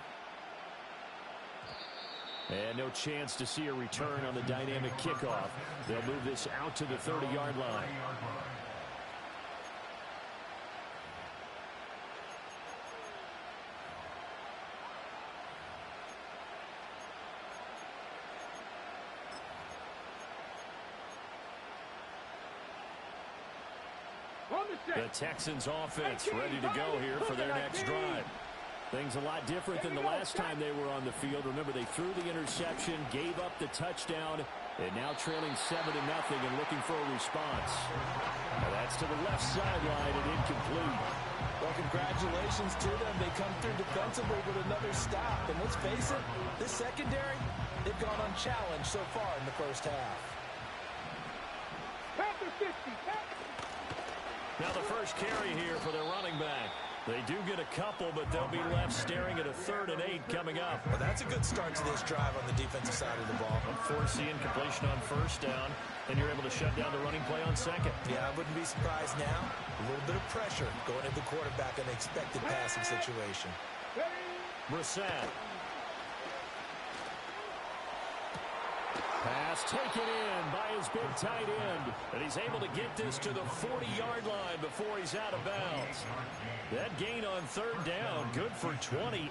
And no chance to see a return on the dynamic kickoff. They'll move this out to the 30-yard line. The Texans offense ready to go here for their next drive. Things a lot different than the last time they were on the field. Remember, they threw the interception, gave up the touchdown, and now trailing 7-0 and looking for a response. Now that's to the left sideline and incomplete. Well, congratulations to them. They come through defensively with another stop. And let's face it, this secondary, they've gone unchallenged so far in the first half. Now the first carry here for their running back. They do get a couple, but they'll be left staring at a 3rd and 8 coming up. Well, that's a good start to this drive on the defensive side of the ball. Force the incompletion on 1st down, and you're able to shut down the running play on 2nd. Yeah, I wouldn't be surprised now. A little bit of pressure going at the quarterback in an expected passing situation. Brissett. Pass taken in by his big tight end. And he's able to get this to the 40-yard line before he's out of bounds. That gain on 3rd down, good for 28.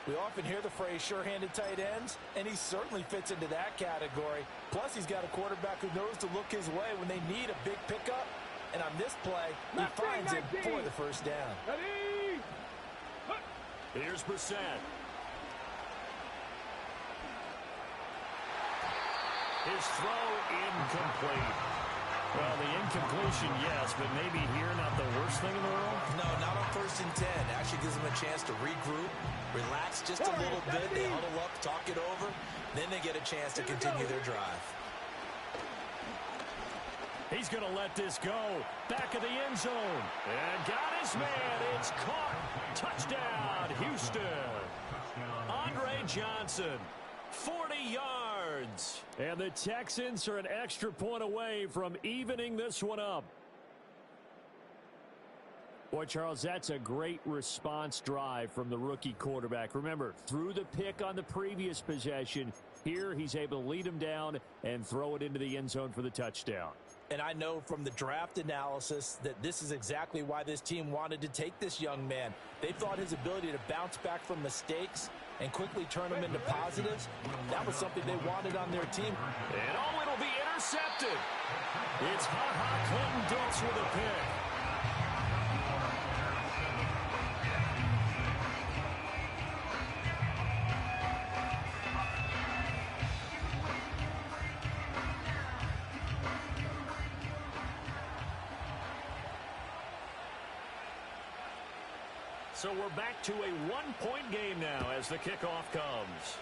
We often hear the phrase sure-handed tight ends, and he certainly fits into that category. Plus, he's got a quarterback who knows to look his way when they need a big pickup. And on this play, he finds it for the first down. Here's Brissett. His throw incomplete. Well, the incompletion, yes, but maybe here not the worst thing in the world? No, not on 1st and 10. Actually gives them a chance to regroup, relax just a little bit. They huddle up, talk it over. Then they get a chance to continue their drive. He's going to let this go. Back of the end zone. And got his man. It's caught. Touchdown, Houston. Andre Johnson. 40 yards. And the Texans are an extra point away from evening this one up. Boy, Charles, that's a great response drive from the rookie quarterback. Remember, threw the pick on the previous possession. Here, he's able to lead him down and throw it into the end zone for the touchdown. And I know from the draft analysis that this is exactly why this team wanted to take this young man. They thought his ability to bounce back from mistakes and quickly turn them into positives, that was something they wanted on their team. And oh, it'll be intercepted. It's Clinton Dix with a pick. So we're back to a one-point game now as the kickoff comes.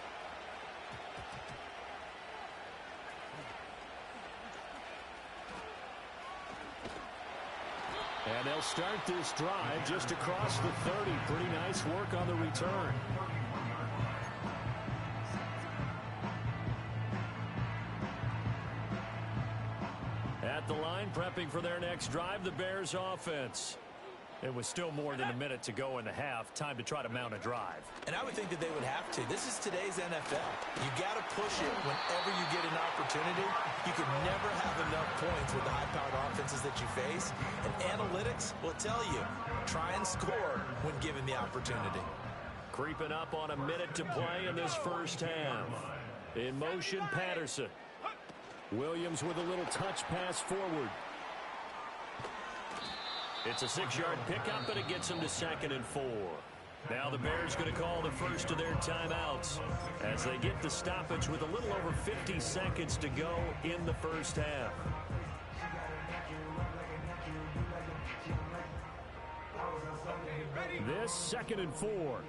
And they'll start this drive just across the 30. Pretty nice work on the return. At the line, prepping for their next drive, the Bears offense. It was still more than a minute to go in the half. Time to try to mount a drive. And I would think that they would have to. This is today's NFL. You got to push it whenever you get an opportunity. You can never have enough points with the high-powered offenses that you face. And analytics will tell you, try and score when given the opportunity. Creeping up on a minute to play in this first half. In motion, Patterson. Williams with a little touch pass forward. It's a 6-yard pickup, and it gets them to 2nd and 4. Now the Bears going to call the first of their timeouts as they get the stoppage with a little over 50 seconds to go in the first half. This 2nd and 4.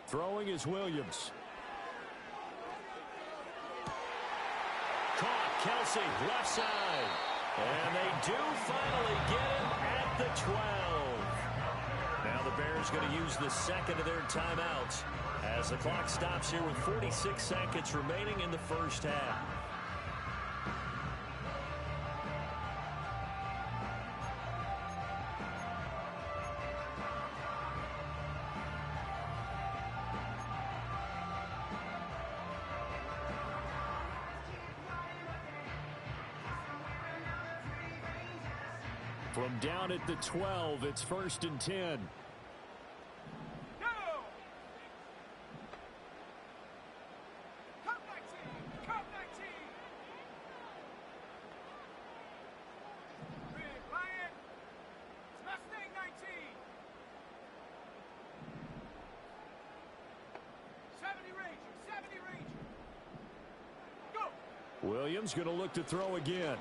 Throwing is Williams. Caught, Kelsey, left side. And they do finally get him at the 12. Now the Bears going to use the second of their timeouts as the clock stops here with 46 seconds remaining in the first half. From down at the 12, it's 1st and 10. Williams going to look to throw again.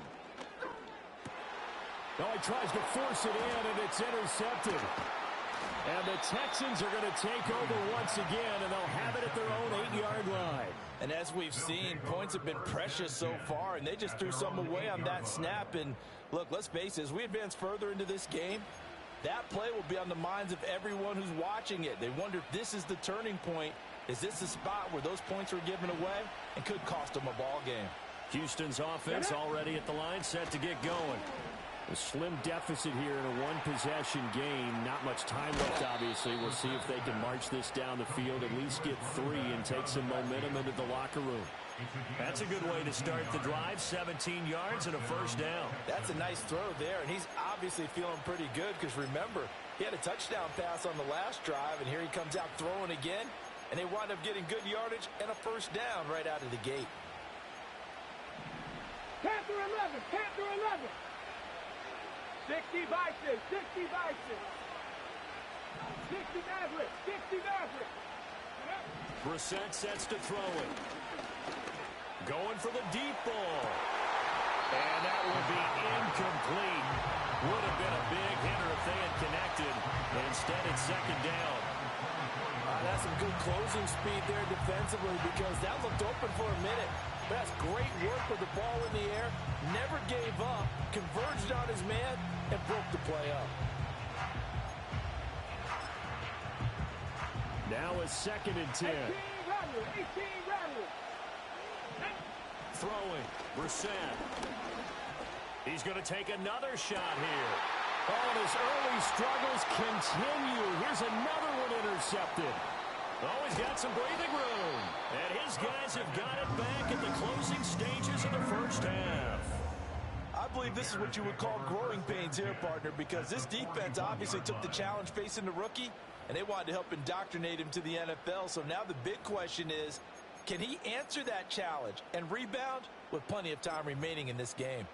Oh, he tries to force it in, and it's intercepted. And the Texans are going to take over once again, and they'll have it at their own 8-yard line. And as we've seen, points have been precious so far, and they just threw some away on that snap. And look, let's face it, as we advance further into this game, that play will be on the minds of everyone who's watching it. They wonder if this is the turning point. Is this the spot where those points are given away and could cost them a ball game? Houston's offense already at the line, set to get going. A slim deficit here in a one-possession game. Not much time left, obviously. We'll see if they can march this down the field, at least get 3, and take some momentum into the locker room. That's a good way to start the drive. 17 yards and a first down. That's a nice throw there, and he's obviously feeling pretty good because, remember, he had a touchdown pass on the last drive, and here he comes out throwing again, and they wind up getting good yardage and a first down right out of the gate. Panther 11, Panther 11. 60 Vikings, 60 Vikings. 60 Mavericks, 60 Mavericks. Brissett sets to throw it. Going for the deep ball. And that will be incomplete. Would have been a big hitter if they had connected. Instead, it's 2nd down. That's some good closing speed there defensively because that looked open for a minute. That's great work with the ball in the air. Never gave up. Converged on his man and broke the play up. Now a 2nd and 10. 18 rattle. Throwing. Brissett. He's going to take another shot here. Oh, and his early struggles continue. Here's another one intercepted. Oh, he's got some breathing room. And his guys have got it back at the closing stages of the first half. I believe this is what you would call growing pains here, partner, because this defense obviously took the challenge facing the rookie, and they wanted to help indoctrinate him to the NFL. So now the big question is, can he answer that challenge and rebound with plenty of time remaining in this game?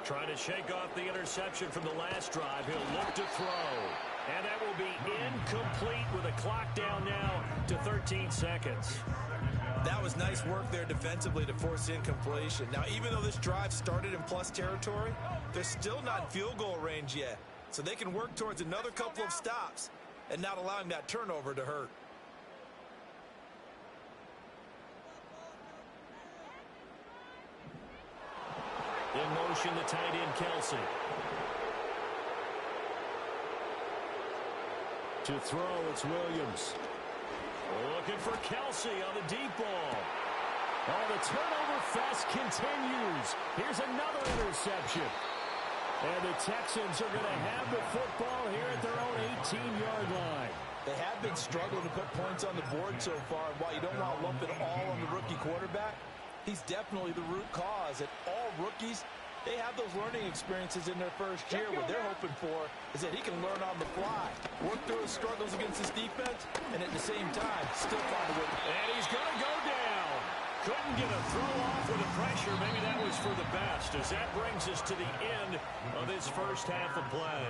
Trying to shake off the interception from the last drive. He'll look to throw. And that will be incomplete with a clock down now to 13 seconds. That was nice work there defensively to force incompletion. Now, even though this drive started in plus territory, they're still not in field goal range yet. So they can work towards another couple of stops and not allowing that turnover to hurt. In motion, the tight end, Kelsey. To throw, it's Williams. Looking for Kelsey on the deep ball. Oh, the turnover fest continues. Here's another interception. And the Texans are going to have the football here at their own 18-yard line. They have been struggling to put points on the board so far. While you don't want to lump it all on the rookie quarterback, he's definitely the root cause. And all rookies, they have those learning experiences in their first year. What they're hoping for is that he can learn on the fly, work through his struggles against his defense, and at the same time, still find a way. And he's going to go down. Couldn't get a throw off with the pressure. Maybe that was for the best, as that brings us to the end of this first half of play.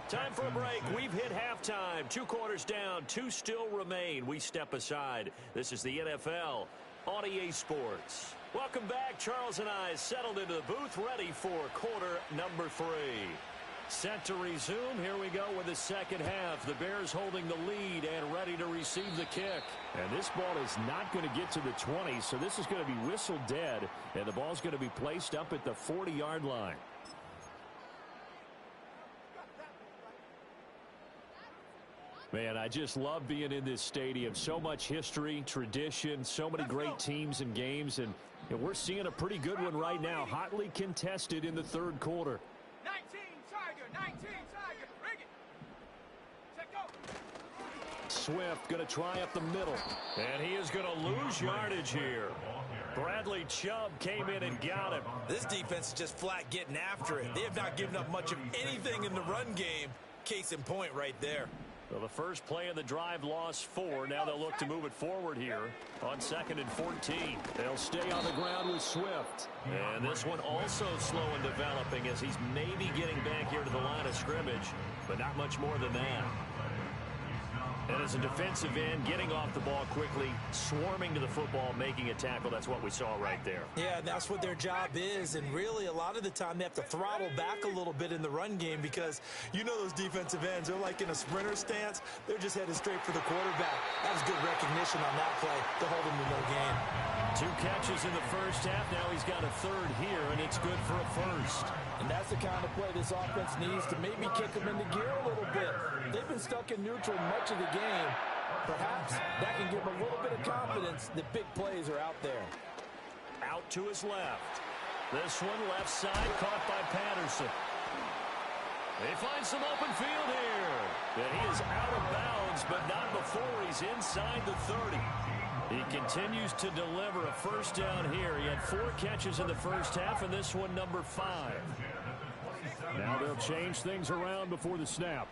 Time for a break. We've hit halftime. 2 quarters down. 2 still remain. We step aside. This is the NFL on EA Sports. Welcome back. Charles and I settled into the booth, ready for quarter number 3. Set to resume. Here we go with the second half. The Bears holding the lead and ready to receive the kick. And this ball is not going to get to the 20, so this is going to be whistled dead, and the ball's going to be placed up at the 40-yard line. Man, I just love being in this stadium. So much history, tradition, so many great teams and games, and we're seeing a pretty good one right now, hotly contested in the third quarter. 19 Tiger, bring it. Set go. Swift going to try up the middle. And he is going to lose yardage here. Bradley Chubb came in and got him. This defense is just flat getting after it. They have not given up much of anything in the run game. Case in point right there. Well, the first play of the drive lost 4. Now they'll look to move it forward here on 2nd and 14. They'll stay on the ground with Swift. And this one also slow in developing as he's maybe getting back here to the line of scrimmage, but not much more than that. And as a defensive end, getting off the ball quickly, swarming to the football, making a tackle, that's what we saw right there. Yeah, that's what their job is, and really a lot of the time they have to throttle back a little bit in the run game because you know those defensive ends, they're like in a sprinter stance. They're just headed straight for the quarterback. That was good recognition on that play to hold him to no gain. 2 catches in the first half. Now he's got a 3rd here, and it's good for a 1st. And that's the kind of play this offense needs to maybe kick them into gear a little bit. They've been stuck in neutral much of the game. Perhaps that can give them a little bit of confidence that big plays are out there. Out to his left. This one left side caught by Patterson. He finds some open field here. And he is out of bounds, but not before he's inside the 30. He continues to deliver a 1st down here. He had 4 catches in the first half, and this one number 5. Now they'll change things around before the snap.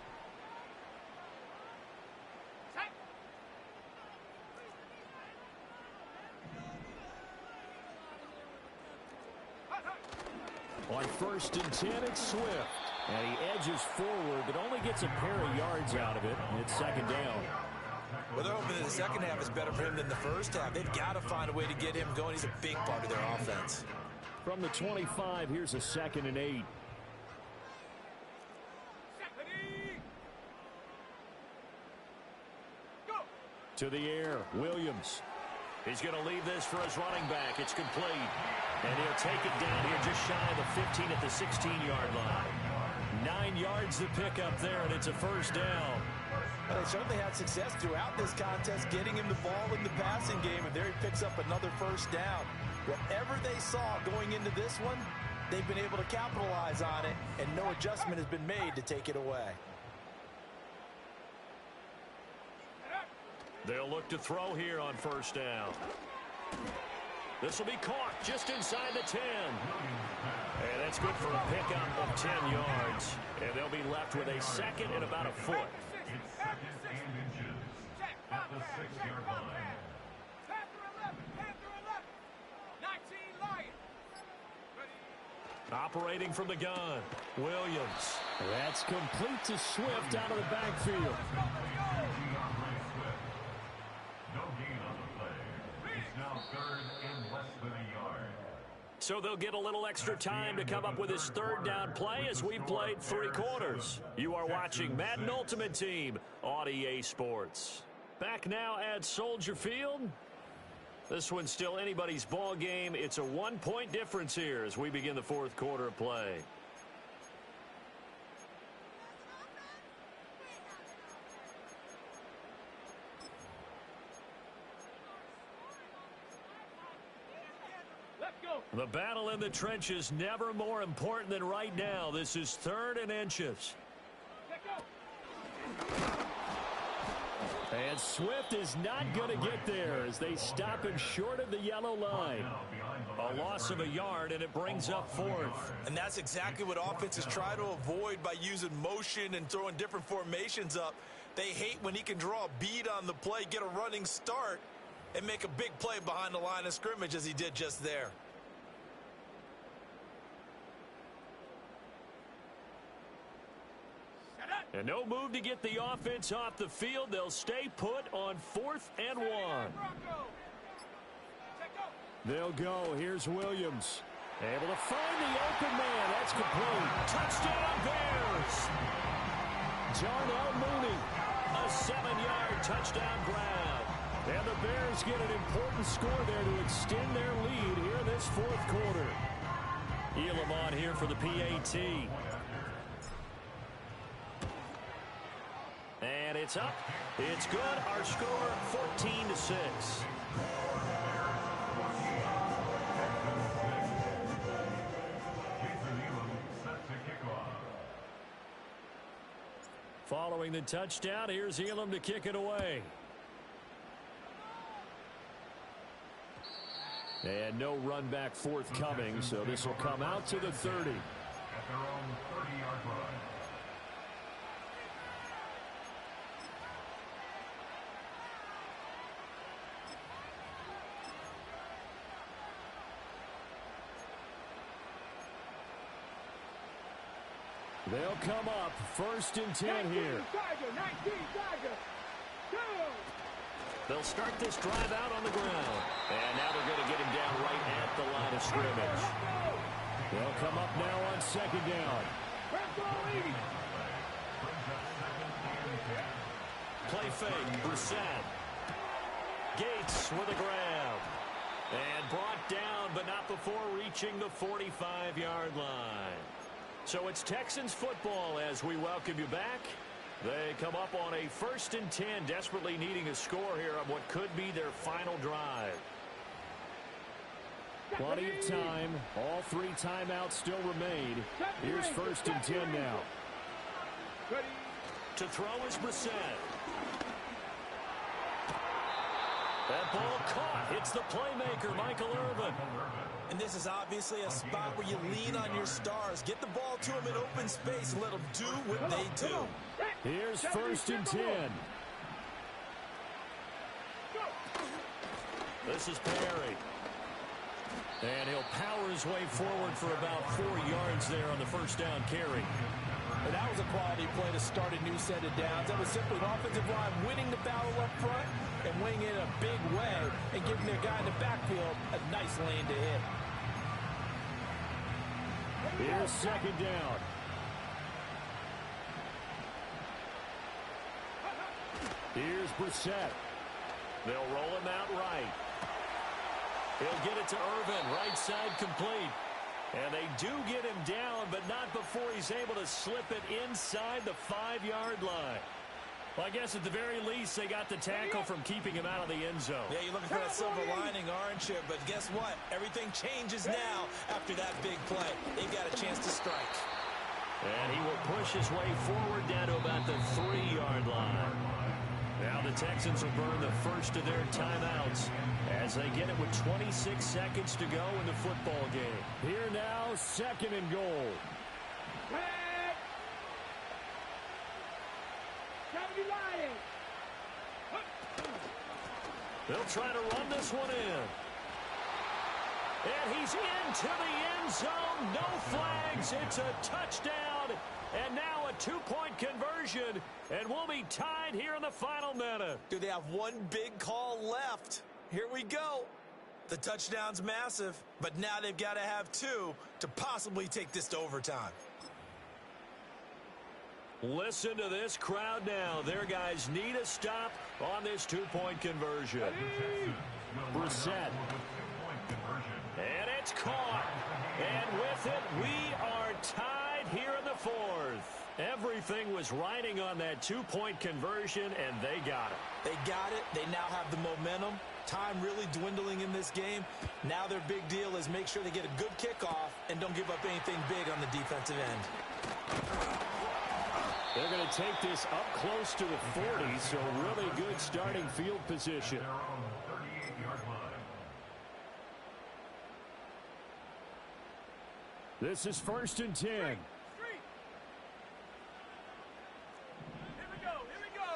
On 1st and 10, it's Swift. And he edges forward, but only gets a pair of yards out of it. And it's 2nd down. Well, they're hoping that the second half is better for him than the first half. They've got to find a way to get him going. He's a big part of their offense. From the 25, here's a 2nd and 8. To the air, Williams. He's going to leave this for his running back. It's complete. And he'll take it down here just shy of the 15 at the 16-yard line. 9 yards to pick up there, and it's a 1st down. Well, they certainly had success throughout this contest, getting him the ball in the passing game, and there he picks up another 1st down. Whatever they saw going into this one, they've been able to capitalize on it, and no adjustment has been made to take it away. They'll look to throw here on 1st down. This will be caught just inside the 10. And that's good for a pickup of 10 yards. And they'll be left with a 2nd and about a foot. At the 6-yard line. Panther 11, 19 Lions. Operating from the gun, Williams. That's complete to Swift out of the backfield. No gain on the play. It's now third and less than a yard. So they'll get a little extra time to come up with his third down play as we've played 3 quarters. You are watching Madden Ultimate Team on EA Sports. Back now at Soldier Field. This one's still anybody's ball game. It's a 1-point difference here as we begin the 4th quarter of play. The battle in the trenches never more important than right now. This is 3rd and inches. And Swift is not going to get there as they stop him short of the yellow line. A loss of a yard, and it brings up 4th. And that's exactly what offenses try to avoid by using motion and throwing different formations up. They hate when he can draw a bead on the play, get a running start, and make a big play behind the line of scrimmage as he did just there. And no move to get the offense off the field. They'll stay put on 4th and 1. They'll go. Here's Williams. Able to find the open man. That's complete. Touchdown, Bears! Darnell Mooney. A 7-yard touchdown grab. And the Bears get an important score there to extend their lead here in this 4th quarter. Elam on here for the PAT. And it's up. It's good. Our score, 14-6. Following the touchdown, here's Elam to kick it away. And no run back forthcoming, so this will come out to the 30. At their own 30-yard line. They'll come up 1st and 10 here. They'll start this drive out on the ground. And now they're going to get him down right at the line of scrimmage. They'll come up now on 2nd down. Play fake, Brissett. Gates with a grab. And brought down, but not before reaching the 45-yard line. So it's Texans football as we welcome you back. They come up on a 1st and 10, desperately needing a score here on what could be their final drive. Plenty of time. All 3 timeouts still remain. Here's 1st and 10 now. To throw is Brissett. That ball caught. Hits the playmaker, Michael Irvin. And this is obviously a spot where you lean on your stars. Get the ball to them in open space and let them do what they do. Here's 1st and 10. This is Perry. And he'll power his way forward for about 4 yards there on the 1st down carry. And that was a quality play to start a new set of downs. That was simply an offensive line winning the battle up front and winning it in a big way and giving their guy in the backfield a nice lane to hit. Here's 2nd down. Here's Brissett. They'll roll him out right. He'll get it to Irvin, right side complete. And they do get him down, but not before he's able to slip it inside the 5-yard line. Well, I guess at the very least, they got the tackle from keeping him out of the end zone. Yeah, you're looking for that silver lining, aren't you? But guess what? Everything changes now after that big play. They've got a chance to strike. And he will push his way forward down to about the 3-yard line. Now the Texans will burn the first of their timeouts as they get it with 26 seconds to go in the football game. Here now, 2nd and goal. They'll try to run this one in. And he's into the end end zone, no flags. It's a touchdown, and now a two-point conversion, and we'll be tied here in the final minute. Do they have one big call left? Here we go. The touchdown's massive, but now they've got to have two to possibly take this to overtime. Listen to this crowd now. Their guys need a stop on this two-point conversion. Brissett. And it's caught. And with it, we are tied here in the fourth. Everything was riding on that two-point conversion, and they got it. They got it. They now have the momentum. Time really dwindling in this game. Now their big deal is make sure they get a good kickoff and don't give up anything big on the defensive end. They're going to take this up close to the 40, so really good starting field position. This is 1st and 10. Street. Here we go. Here we go.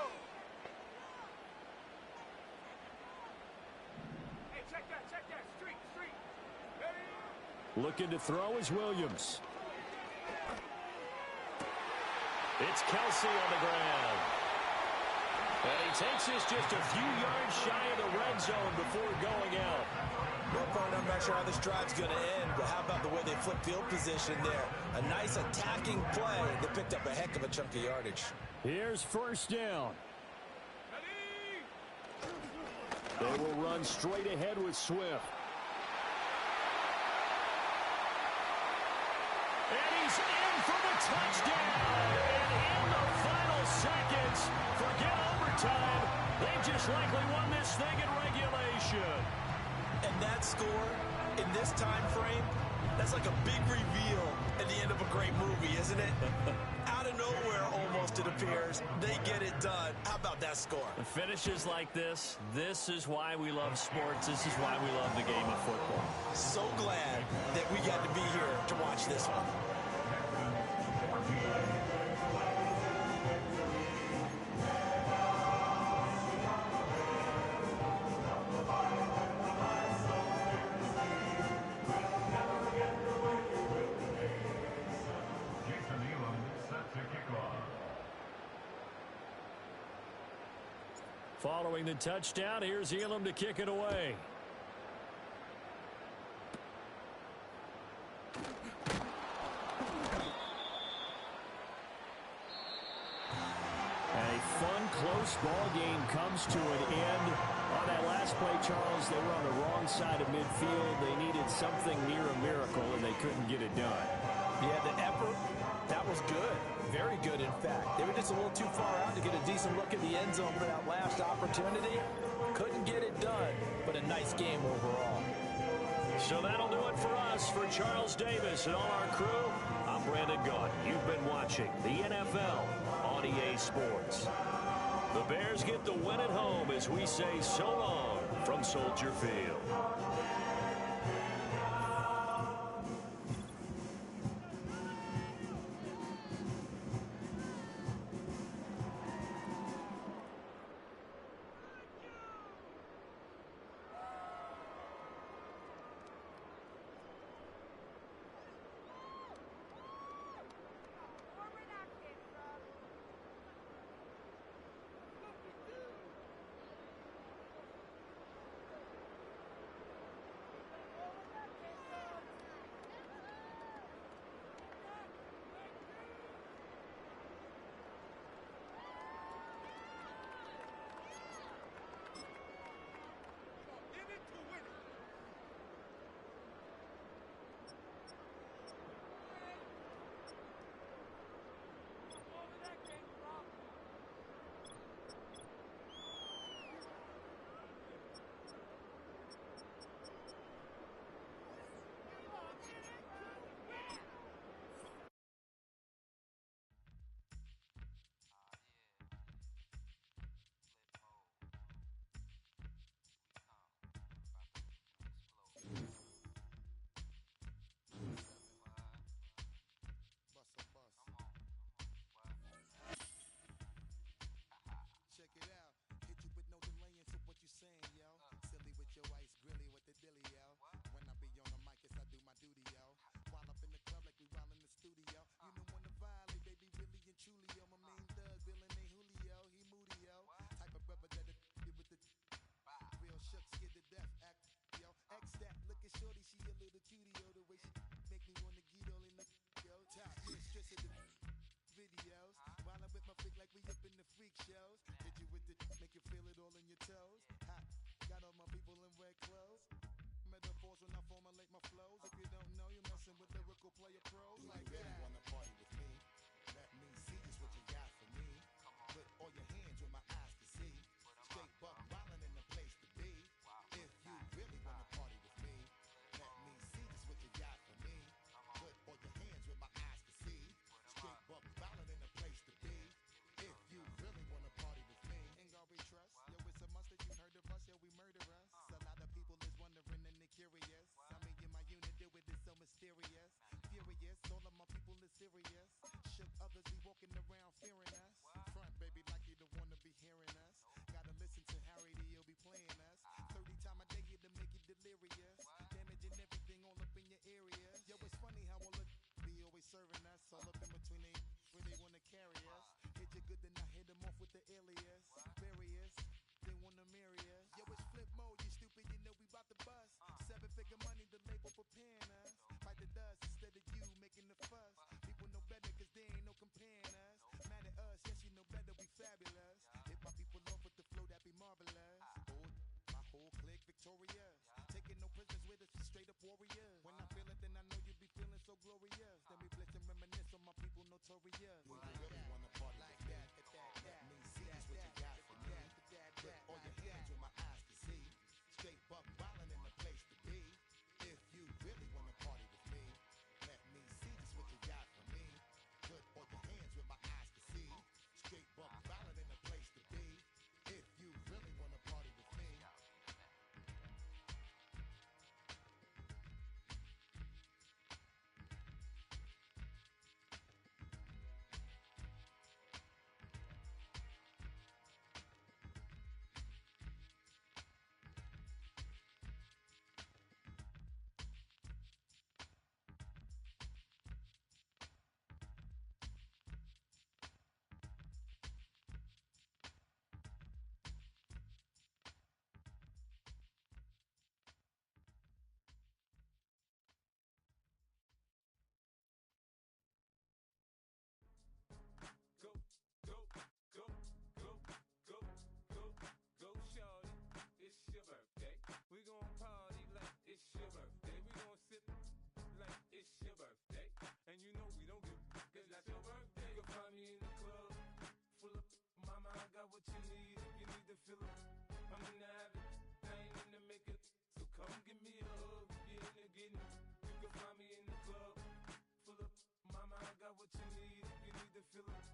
Hey, check that. Street. Hey. Looking to throw is Williams. It's Kelsey on the ground. And he takes this just a few yards shy of the red zone before going out. Well, Bart, I'm not sure how this drive's going to end, but how about the way they flip field position there? A nice attacking play. They picked up a heck of a chunk of yardage. Here's 1st down. Ready? They will run straight ahead with Swift. And he's in for the touchdown. And in the final seconds, forget overtime. They just likely won this thing in regulation. And that score, in this time frame, that's like a big reveal at the end of a great movie, isn't it? Out of nowhere, almost, it appears. They get it done. How about that score? Finishes like this is why we love sports. This is why we love the game of football. So glad that we got to be here to watch this one. Following the touchdown, here's Elam to kick it away. A fun, close ball game comes to an end. On that last play, Charles, they were on the wrong side of midfield. They needed something near a miracle, and they couldn't get it done. Yeah, the effort, that was good. Very good, in fact. They were just a little too far out to get a decent look at the end zone for that last opportunity. Couldn't get it done, but a nice game overall. So that'll do it for us. For Charles Davis and all our crew, I'm Brandon Gaunt. You've been watching the NFL on EA Sports. The Bears get the win at home as we say so long from Soldier Field. fearing us. Front, baby, like you don't wanna be hearing us. Gotta listen to Harry, he'll be playing us. 30 times a day to make you delirious. Damaging everything all up in your area. Yo, it's funny how all the be always serving us. All up in between they where they wanna carry us. Hit you good, then I hit them off with the alias. Barriers, they wanna marry us. Yo, it's flip mode, you stupid, you know we bout to bust. 7-figure money, the label preparing us. Fight the dust instead of you making the fuss. People know better cause they ain't no comparing us. Mad at us, yes you know better, we fabulous. Hit my people off with the flow, that be marvelous. Oh, my whole clique victorious. Taking no prisoners with us, straight up warriors. When I feel it, then I know you be feeling so glorious. Then we blitz and reminisce on my people notorious. Well, you really wanna party like that? Let me see just what you got for me. Put all your hands where my eyes can see. Straight buck wildin' in the place to be. If you really wanna party with me, let me see just what you got for me. Put all your hands where my eyes can see. Straight buck wildin' in the place to be. If you really wanna party with me. Go, go, go, go, go, go, go, shorty. It's your birthday. We gon' party like it's your birthday. We gon' sip like it's your birthday. And you know we don't give cause that's your birthday. You can find me in the club, full of mama, I got what you need. If you need to fill up, I'm in the habit, I ain't in the making. So come give me a hug, you're in the getting. You can find me in the club, full of mama, I got what you need. If you need to fill up,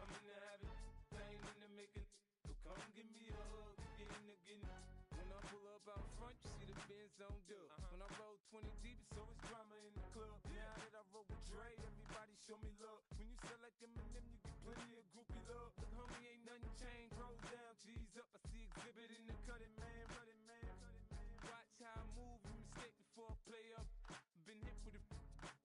I'm in the habit, I ain't in the making. So come give me a hug, get in the getting. When I pull up out front, you see the Benz on dub. When I roll 20 deep, it's always drama in the club. Now that I roll with Dre, everybody show me love. When you sell like Eminem, you get plenty of groupie love. Look, homie, ain't nothing changed. Roll down, G's up. I see exhibit in the cutting, man. Running, man. Watch how I move, you mistake before I play up. Been hit with a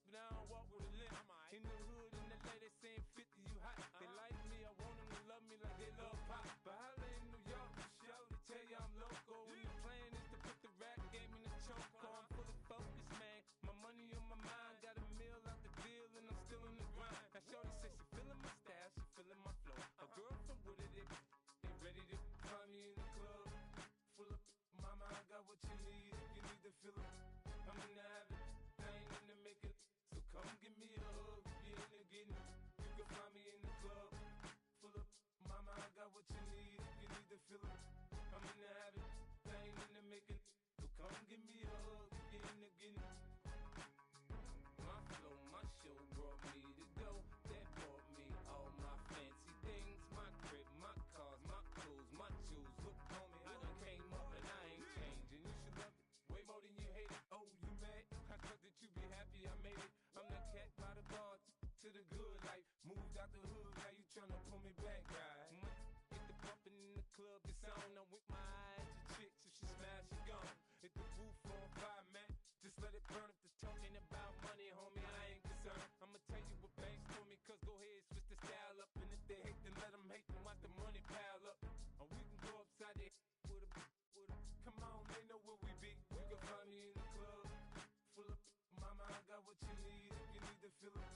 but I don't walk with a limp. In the hood, in the lady saying 50, you hot. They like me, I want them to love me like they love pop. But holla in New York, the show, they tell you I'm local. When the plan is to put the rap game in the choke. I'm fully focused, man. My money on my mind, got a meal out the deal, and I'm still in the grind. Now shorty says she feeling my style, she feeling my flow. A girl from Wooded, they ready to find me in the club. Full of mama, I got what you need. If you need to fill up, I'm in the habit, I ain't in the making. So come give me a hug, you're in the getting. You can find me in the club, full of mama, I got what you need. If you need to fill up, I'm in the habit, I ain't in the making. So come give me a hug, you're in the getting. My flow, my show brought me to go. That brought me all my fancy things. My crib, my cars, my clothes, my shoes. Look, homie, I done came up and I ain't changing. You should love it way more than you hate it. Oh, you mad? I thought that you be happy I made it. I'm that cat by the bar to the good life. Moved out the hood, now you tryna pull me back, right? Hit the bumpin' in the club, it's on. I'm with my eyes to chicks, if she smash, she gone. Hit the roof on fire, man. Just let it burn. If they're talking about money, homie, I ain't concerned. I'ma tell you what banks told me, cause go ahead, switch the style up. And if they hate, then let them hate, then watch the money pile up. Or we can go upside there with a. Come on, they know where we be. You can find me in the club, full of mama, I got what you need. If you need to fill up,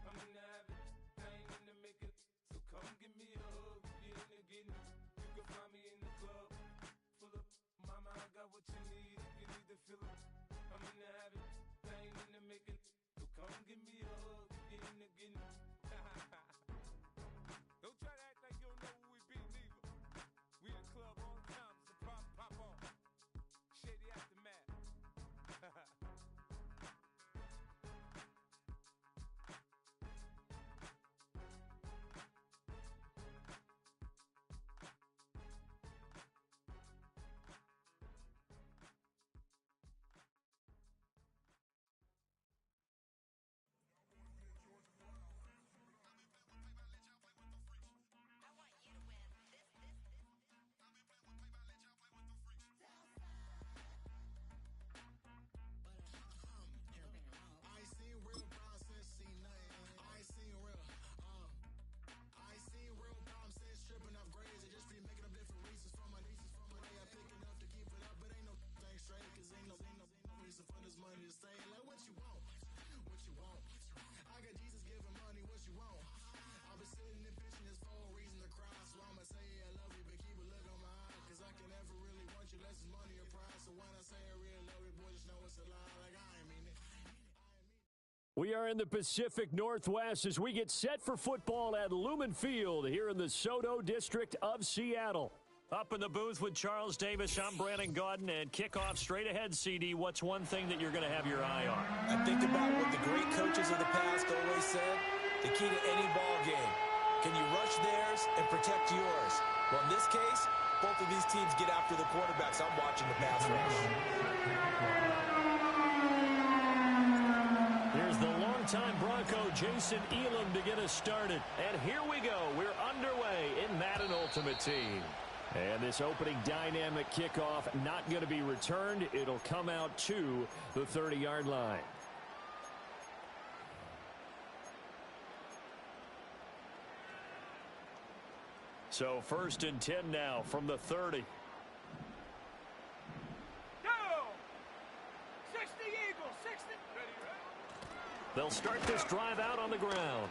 I'm in the habit, I ain't in the making. So come give me a hug, you're in the getting. You can find me in the club, full of mama, I got what you need. If you need to fill up, I'm in the habit, I ain't in the making. So come give me a hug, you're in the getting. Don't try to act like you don't know who we be, neither. We the club all the time, so pop on. Shady Aftermath. We are in the Pacific Northwest as we get set for football at Lumen Field here in the Soto District of Seattle. Up in the booth with Charles Davis, I'm Brandon Gaudin, and kickoff straight ahead, CD. What's one thing that you're going to have your eye on? I think about what the great coaches of the past always said, the key to any ball game. Can you rush theirs and protect yours? Well, in this case, both of these teams get after the quarterbacks. I'm watching the pass rush. Here's the longtime Bronco, Jason Elam, to get us started. And here we go. We're underway in Madden Ultimate Team. And this opening dynamic kickoff not going to be returned. It'll come out to the 30-yard line. So 1st and 10 now from the 30. Go! 60 Eagles, 60. Ready, right? They'll start this drive out on the ground.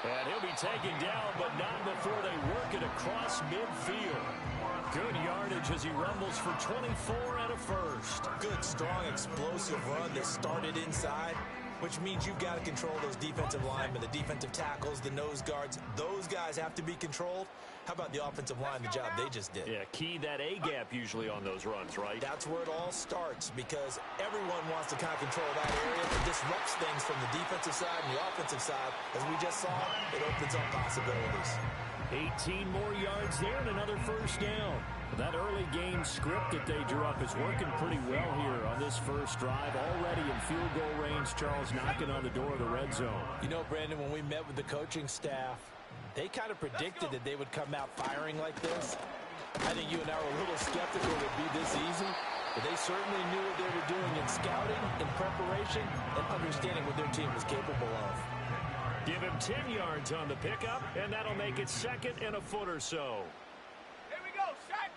And he'll be taken down, but not before they work it across midfield. Good yardage as he rumbles for 24 and a first. Good, strong, explosive run that started inside, which means you've got to control those defensive linemen, the defensive tackles, the nose guards. Those guys have to be controlled. How about the offensive line, the job they just did? Yeah, key that A-gap usually on those runs, right? That's where it all starts because everyone wants to kind of control that area. It disrupts things from the defensive side and the offensive side. As we just saw, it opens up possibilities. 18 more yards there and another first down. That early game script that they drew up is working pretty well here on this first drive. Already in field goal range, Charles knocking on the door of the red zone. You know, Brandon, when we met with the coaching staff, they kind of predicted that they would come out firing like this. I think you and I were a little skeptical it would be this easy, but they certainly knew what they were doing in scouting, in preparation, and understanding what their team was capable of. Give him 10 yards on the pickup, and that'll make it 2nd and a foot or so. Here we go, set.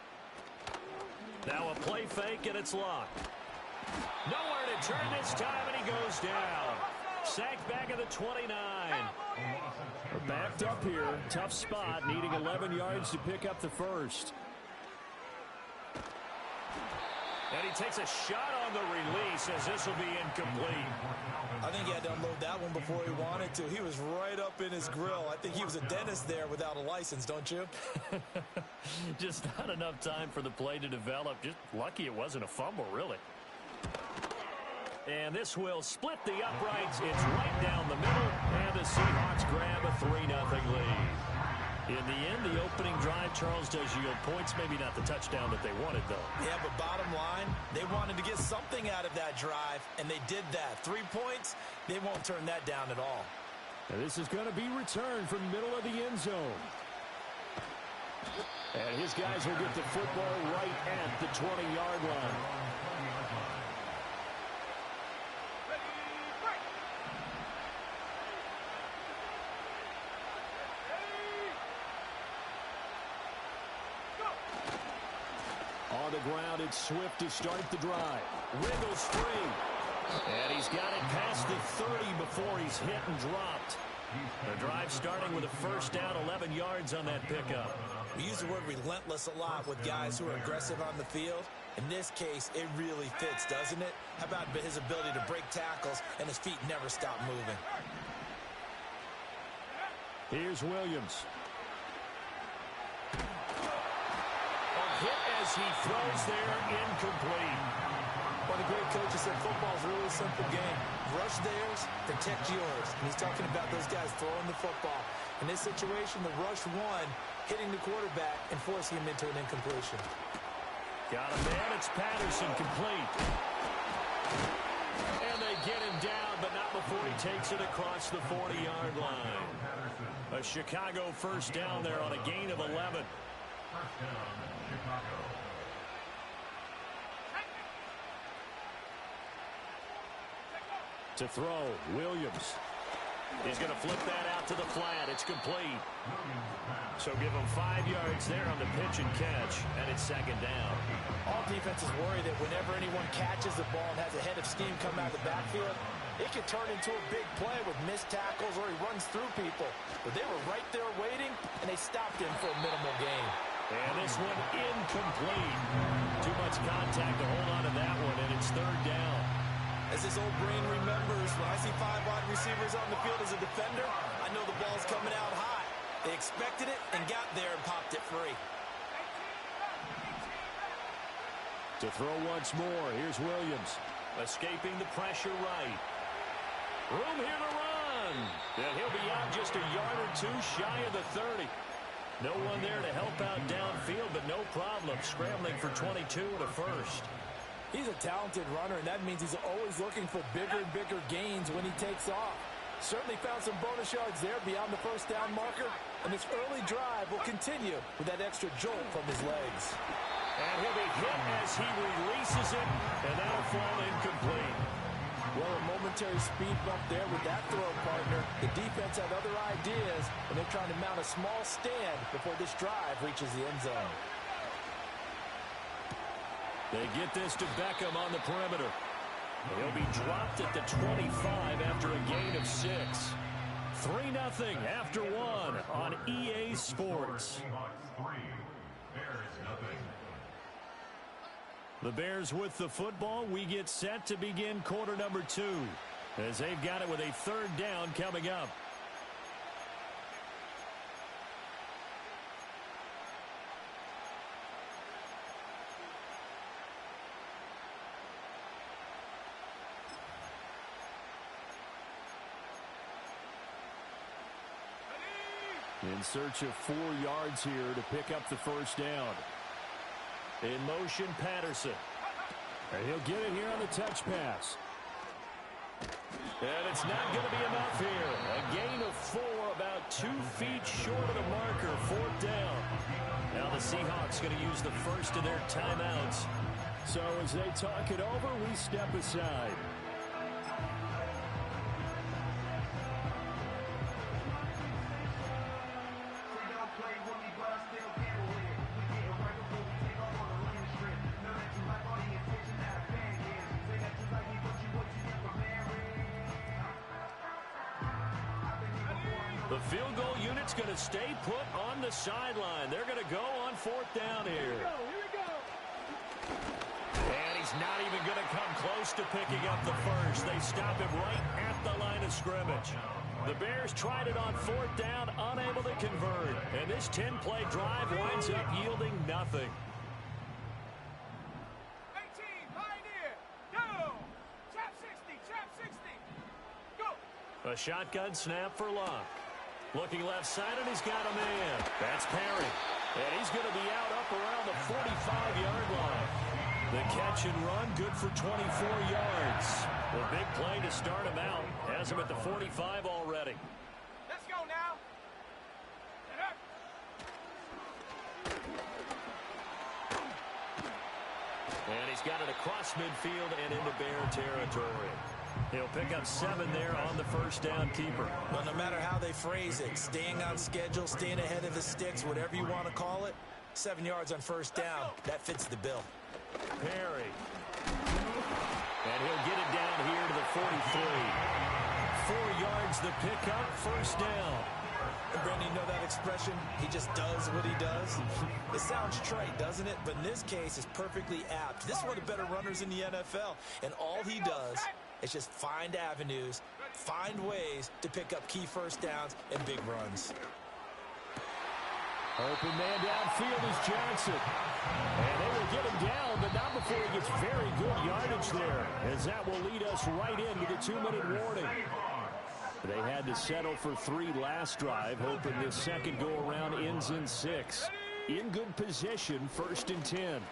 Now a play fake, and it's locked. Nowhere to turn this time, and he goes down. Sacked back at the 29. We're backed up here. Tough spot, needing 11 yards to pick up the first. And he takes a shot on the release as this will be incomplete. I think he had to unload that one before he wanted to. He was right up in his grill. I think he was a dentist there without a license, don't you? Just not enough time for the play to develop. Just lucky it wasn't a fumble, really. And this will split the uprights. It's right down the middle, and the Seahawks grab a 3-0 lead. In the end, the opening drive, Charles, does yield points. Maybe not the touchdown that they wanted, though. Yeah, but bottom line, they wanted to get something out of that drive, and they did that. 3 points, they won't turn that down at all. And this is going to be returned from middle of the end zone. And his guys will get the football right at the 20-yard line. On the ground, it's Swift to start the drive. Wiggles free. And he's got it past the 30 before he's hit and dropped. The drive starting with a first down, 11 yards on that pickup. We use the word relentless a lot with guys who are aggressive on the field. In this case, it really fits, doesn't it? How about his ability to break tackles and his feet never stop moving? Here's Williams. Hit as he throws there, incomplete. One of the great coaches said football is a really simple game. Rush theirs, protect yours. And he's talking about those guys throwing the football. In this situation, the rush won, hitting the quarterback and forcing him into an incompletion. Got a man, it's Patterson, complete. And they get him down, but not before he takes it across the 40-yard line. A Chicago first down there on a gain of 11. First down, Chicago. To throw, Williams. He's going to flip that out to the flat. It's complete. So give him 5 yards there on the pitch and catch, and it's second down. All defenses worry that whenever anyone catches the ball and has a head of steam come out of the backfield, it could turn into a big play with missed tackles or he runs through people. But they were right there waiting, and they stopped him for a minimal gain. And this one incomplete. Too much contact to hold on to that one, and it's third down. As this old brain remembers, when I see 5 wide receivers on the field as a defender, I know the ball's coming out hot. They expected it and got there and popped it free. To throw once more, here's Williams. Escaping the pressure right. Room here to run. And he'll be out just a yard or two shy of the 30. No one there to help out downfield, but no problem scrambling for 22 and a first. He's a talented runner, and that means he's always looking for bigger and bigger gains when he takes off. Certainly found some bonus yards there beyond the first down marker, and this early drive will continue with that extra jolt from his legs. And he'll be hit as he releases it, and that'll fall incomplete. Well, a momentary speed bump there with that throw, partner. The defense had other ideas, and they're trying to mount a small stand before this drive reaches the end zone. They get this to Beckham on the perimeter. He'll be dropped at the 25 after a gain of 6. 3-0 after 1 on EA Sports. The Bears with the football. We get set to begin quarter number 2 as they've got it with a third down coming up. In search of 4 yards here to pick up the first down. In motion, Patterson. And he'll get it here on the touch pass. And it's not going to be enough here. A gain of 4, about 2 feet short of the marker, 4th down. Now the Seahawks going to use the first of their timeouts. So as they talk it over, we step aside. The field goal unit's going to stay put on the sideline. They're going to go on 4th down here. Here we go. And he's not even going to come close to picking up the first. They stop him right at the line of scrimmage. The Bears tried it on 4th down, unable to convert. And this 10-play drive winds up yielding nothing. 18, Pioneer. Go. Trap 60, trap 60. Go. A shotgun snap for Locke. Looking left side, and he's got a man. That's Perry. And he's going to be out up around the 45-yard line. The catch and run, good for 24 yards. The big play to start him out. Has him at the 45 already. Let's go now. And he's got it across midfield and into Bear territory. He'll pick up 7 there on the first down keeper. Well, no matter how they phrase it, staying on schedule, staying ahead of the sticks, whatever you want to call it, 7 yards on first down, that fits the bill. Perry. And he'll get it down here to the 43. 4 yards the pickup, first down. And Brandon, you know that expression? He just does what he does. It sounds trite, doesn't it? But in this case, it's perfectly apt. This is one of the better runners in the NFL. And all he does is just find avenues, find ways to pick up key first downs and big runs. Open man downfield is Johnson. And they will get him down, but not before he gets very good yardage there, as that will lead us right into the 2-minute warning. They had to settle for 3 last drive, hoping this second go-around ends in 6. In good position, 1st and 10.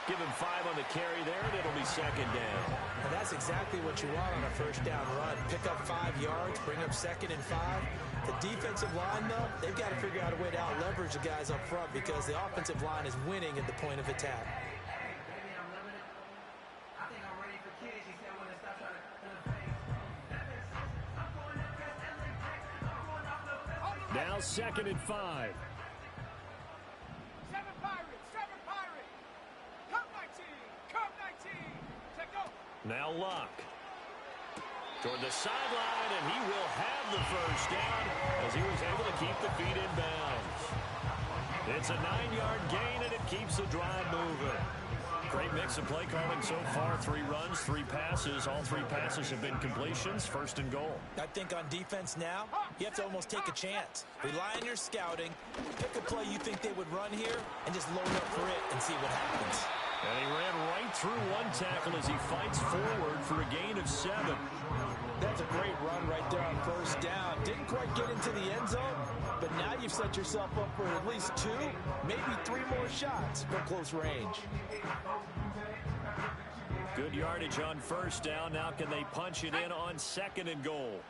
Give him 5 on the carry there, and it'll be 2nd down. And that's exactly what you want on a first down run. Pick up 5 yards, bring up 2nd and 5. The defensive line, though, they've got to figure out a way to out-leverage the guys up front because the offensive line is winning at the point of attack. Now 2nd and 5. 7 Pirates, 7 Pirates. Come 19, come 19. Check go. Now Locke. toward the sideline, and he will have the first down as he was able to keep the feet in bounds. It's a 9-yard gain, and it keeps the drive moving. Great mix of play calling so far. 3 runs, 3 passes. All 3 passes have been completions. First and goal. I think on defense now, you have to almost take a chance. Rely on your scouting. Pick a play you think they would run here and just load up for it and see what happens. And he ran right through 1 tackle as he fights forward for a gain of 7. That's a great run right there on first down. Didn't quite get into the end zone, but now you've set yourself up for at least 2, maybe 3 more shots from close range. Good yardage on first down. Now can they punch it in on 2nd and goal?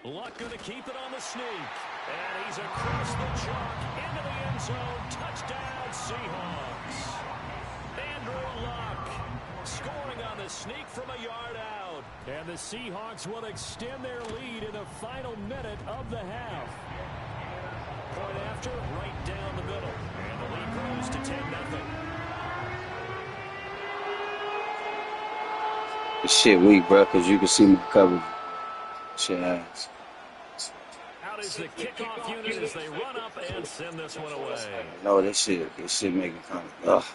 Luck going to keep it on the sneak. And he's across the chalk into the end zone. Touchdown, Seahawks. Andrew Luck scoring on the sneak from a yard out. And the Seahawks will extend their lead in the final minute of the half. Point after, right down the middle. And the lead grows to 10-0. This shit weak, bro, because you can see my coverage. Shit ass. Out is the kickoff unit as they run up and send this one away. No, this shit making kind of,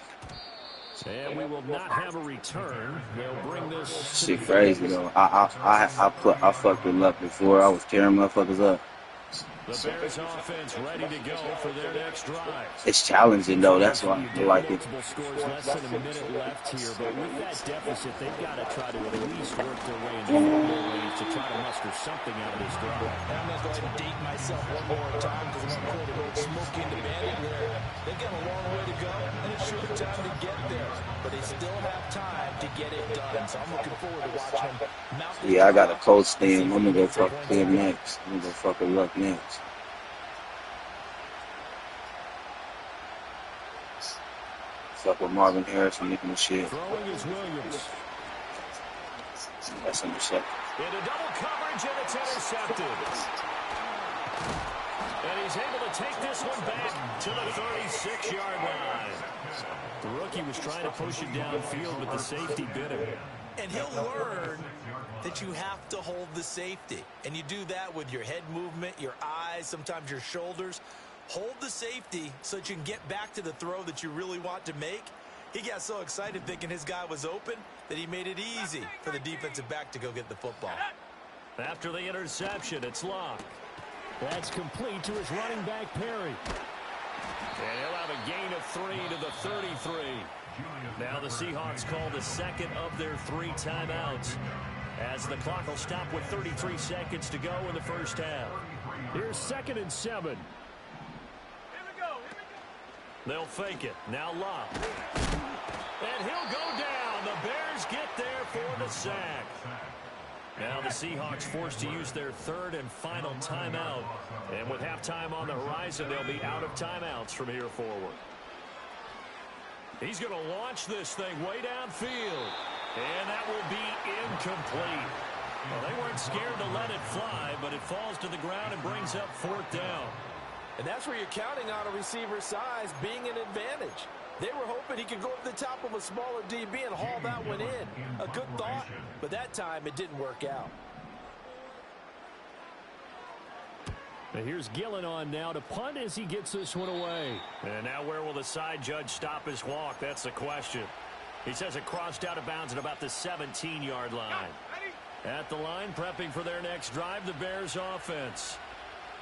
And we will not have a return. They'll bring this. Shit crazy though. I fucked with luck before. I was tearing motherfuckers up. The Bears offense ready to go for their next drive. It's challenging though. That's why I like it. Multiple scores, less than a minute left here, but with that deficit, they've got to try to at least work their way into the range to try to muster something out of this drive. I'm going to go ahead and date myself one more time because I'm going to quote Smokey and the Bandit where they've got a long way to go and a short time to get there, but they still have time to get it done. So I'm looking forward to watching them mount. Yeah, I got a cold steam. I'm gonna go fuck with him next. I'm gonna go fuck with luck next. Fuck with Marvin Harris and making the shit. Throwing is Williams. That's intercepted. Into double coverage, and it's intercepted. And he's able to take this one back to the 36-yard line. The rookie was trying to push it downfield, but the safety bit him. And he'll learn that you have to hold the safety. And you do that with your head movement, your eyes, sometimes your shoulders. Hold the safety so that you can get back to the throw that you really want to make. He got so excited thinking his guy was open that he made it easy for the defensive back to go get the football. After the interception, it's Locke. That's complete to his running back, Perry. And he'll have a gain of 3 to the 33. Now the Seahawks call the second of their 3 timeouts as the clock will stop with 33 seconds to go in the first half. Here's 2nd and 7. They'll fake it. Now Locke. And he'll go down. The Bears get there for the sack. Now the Seahawks forced to use their 3rd and final timeout. And with halftime on the horizon, they'll be out of timeouts from here forward. He's going to launch this thing way downfield. And that will be incomplete. Well, they weren't scared to let it fly, but it falls to the ground and brings up 4th down. And that's where you're counting on a receiver's size being an advantage. They were hoping he could go to the top of a smaller DB and haul that one in. A good thought, but that time it didn't work out. And here's Gillen on now to punt as he gets this one away. And now where will the side judge stop his walk? That's the question. He says it crossed out of bounds at about the 17-yard line. At the line, prepping for their next drive, the Bears offense.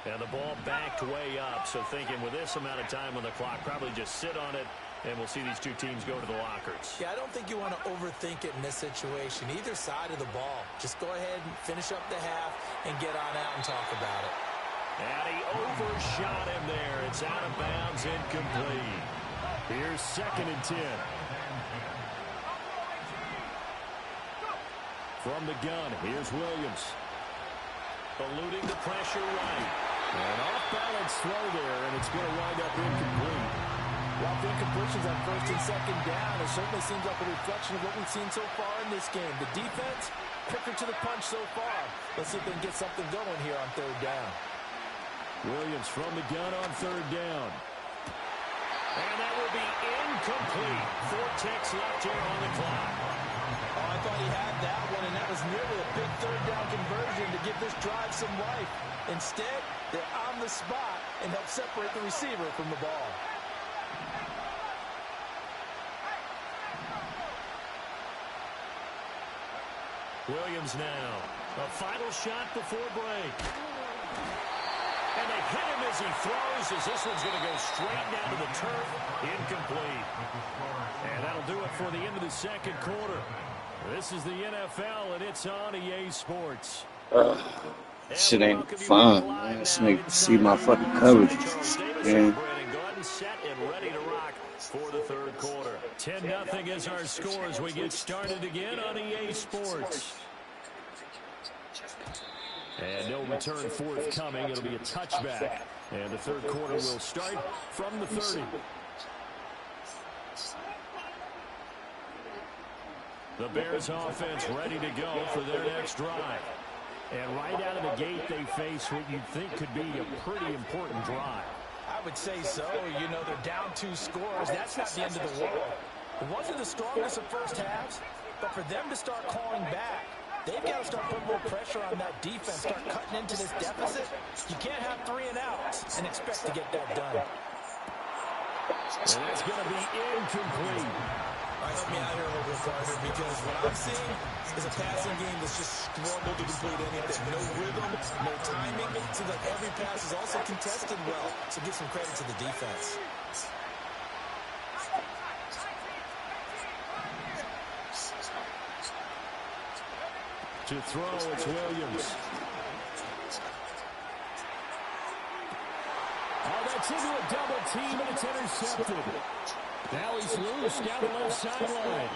And the ball backed way up, so thinking with this amount of time on the clock, probably just sit on it, and we'll see these two teams go to the lockers. Yeah, I don't think you want to overthink it in this situation, either side of the ball. Just go ahead and finish up the half and get on out and talk about it. And he overshot him there. It's out of bounds, incomplete. Here's 2nd and 10. From the gun, here's Williams. Eluding the pressure right. An off-balance throw there, and it's going to wind up incomplete. Rough incompletions on first and second down. It certainly seems like a reflection of what we've seen so far in this game. The defense, quicker to the punch so far. Let's see if they can get something going here on third down. Williams from the gun on third down. And that will be incomplete. 4 ticks left here on the clock. Oh, I thought he had that one, and that was nearly a big third down conversion to give this drive some life. Instead, they're on the spot and help separate the receiver from the ball. Williams now. A final shot before break. And they hit him as he throws, as this one's going to go straight down to the turf. Incomplete. And that'll do it for the end of the second quarter. This is the NFL, and it's on EA Sports. Shit ain't fun, man. This nigga see my fucking coverage. Man. Set and ready to rock for the third quarter. 10-0 is our score as we get started again on EA Sports. And no return forthcoming. It'll be a touchback. And the third quarter will start from the 30. The Bears offense ready to go for their next drive. And right out of the gate, they face what you'd think could be a pretty important drive. I would say so. You know, they're down 2 scores. That's not the end of the world. It wasn't the strongest of first halves, but for them to start clawing back, they've got to start putting more pressure on that defense, start cutting into this deficit. You can't have 3 and outs and expect to get that done. And that's going to be incomplete. All right, help me out here a little bit, partner, because what I'm seeing is a passing game that's just struggled to complete anything. No rhythm, no timing. It seems like every pass is also contested well, so give some credit to the defense. To throw, it's Williams. Oh, that's into a double team, and it's intercepted. Now he's loose down the left sideline.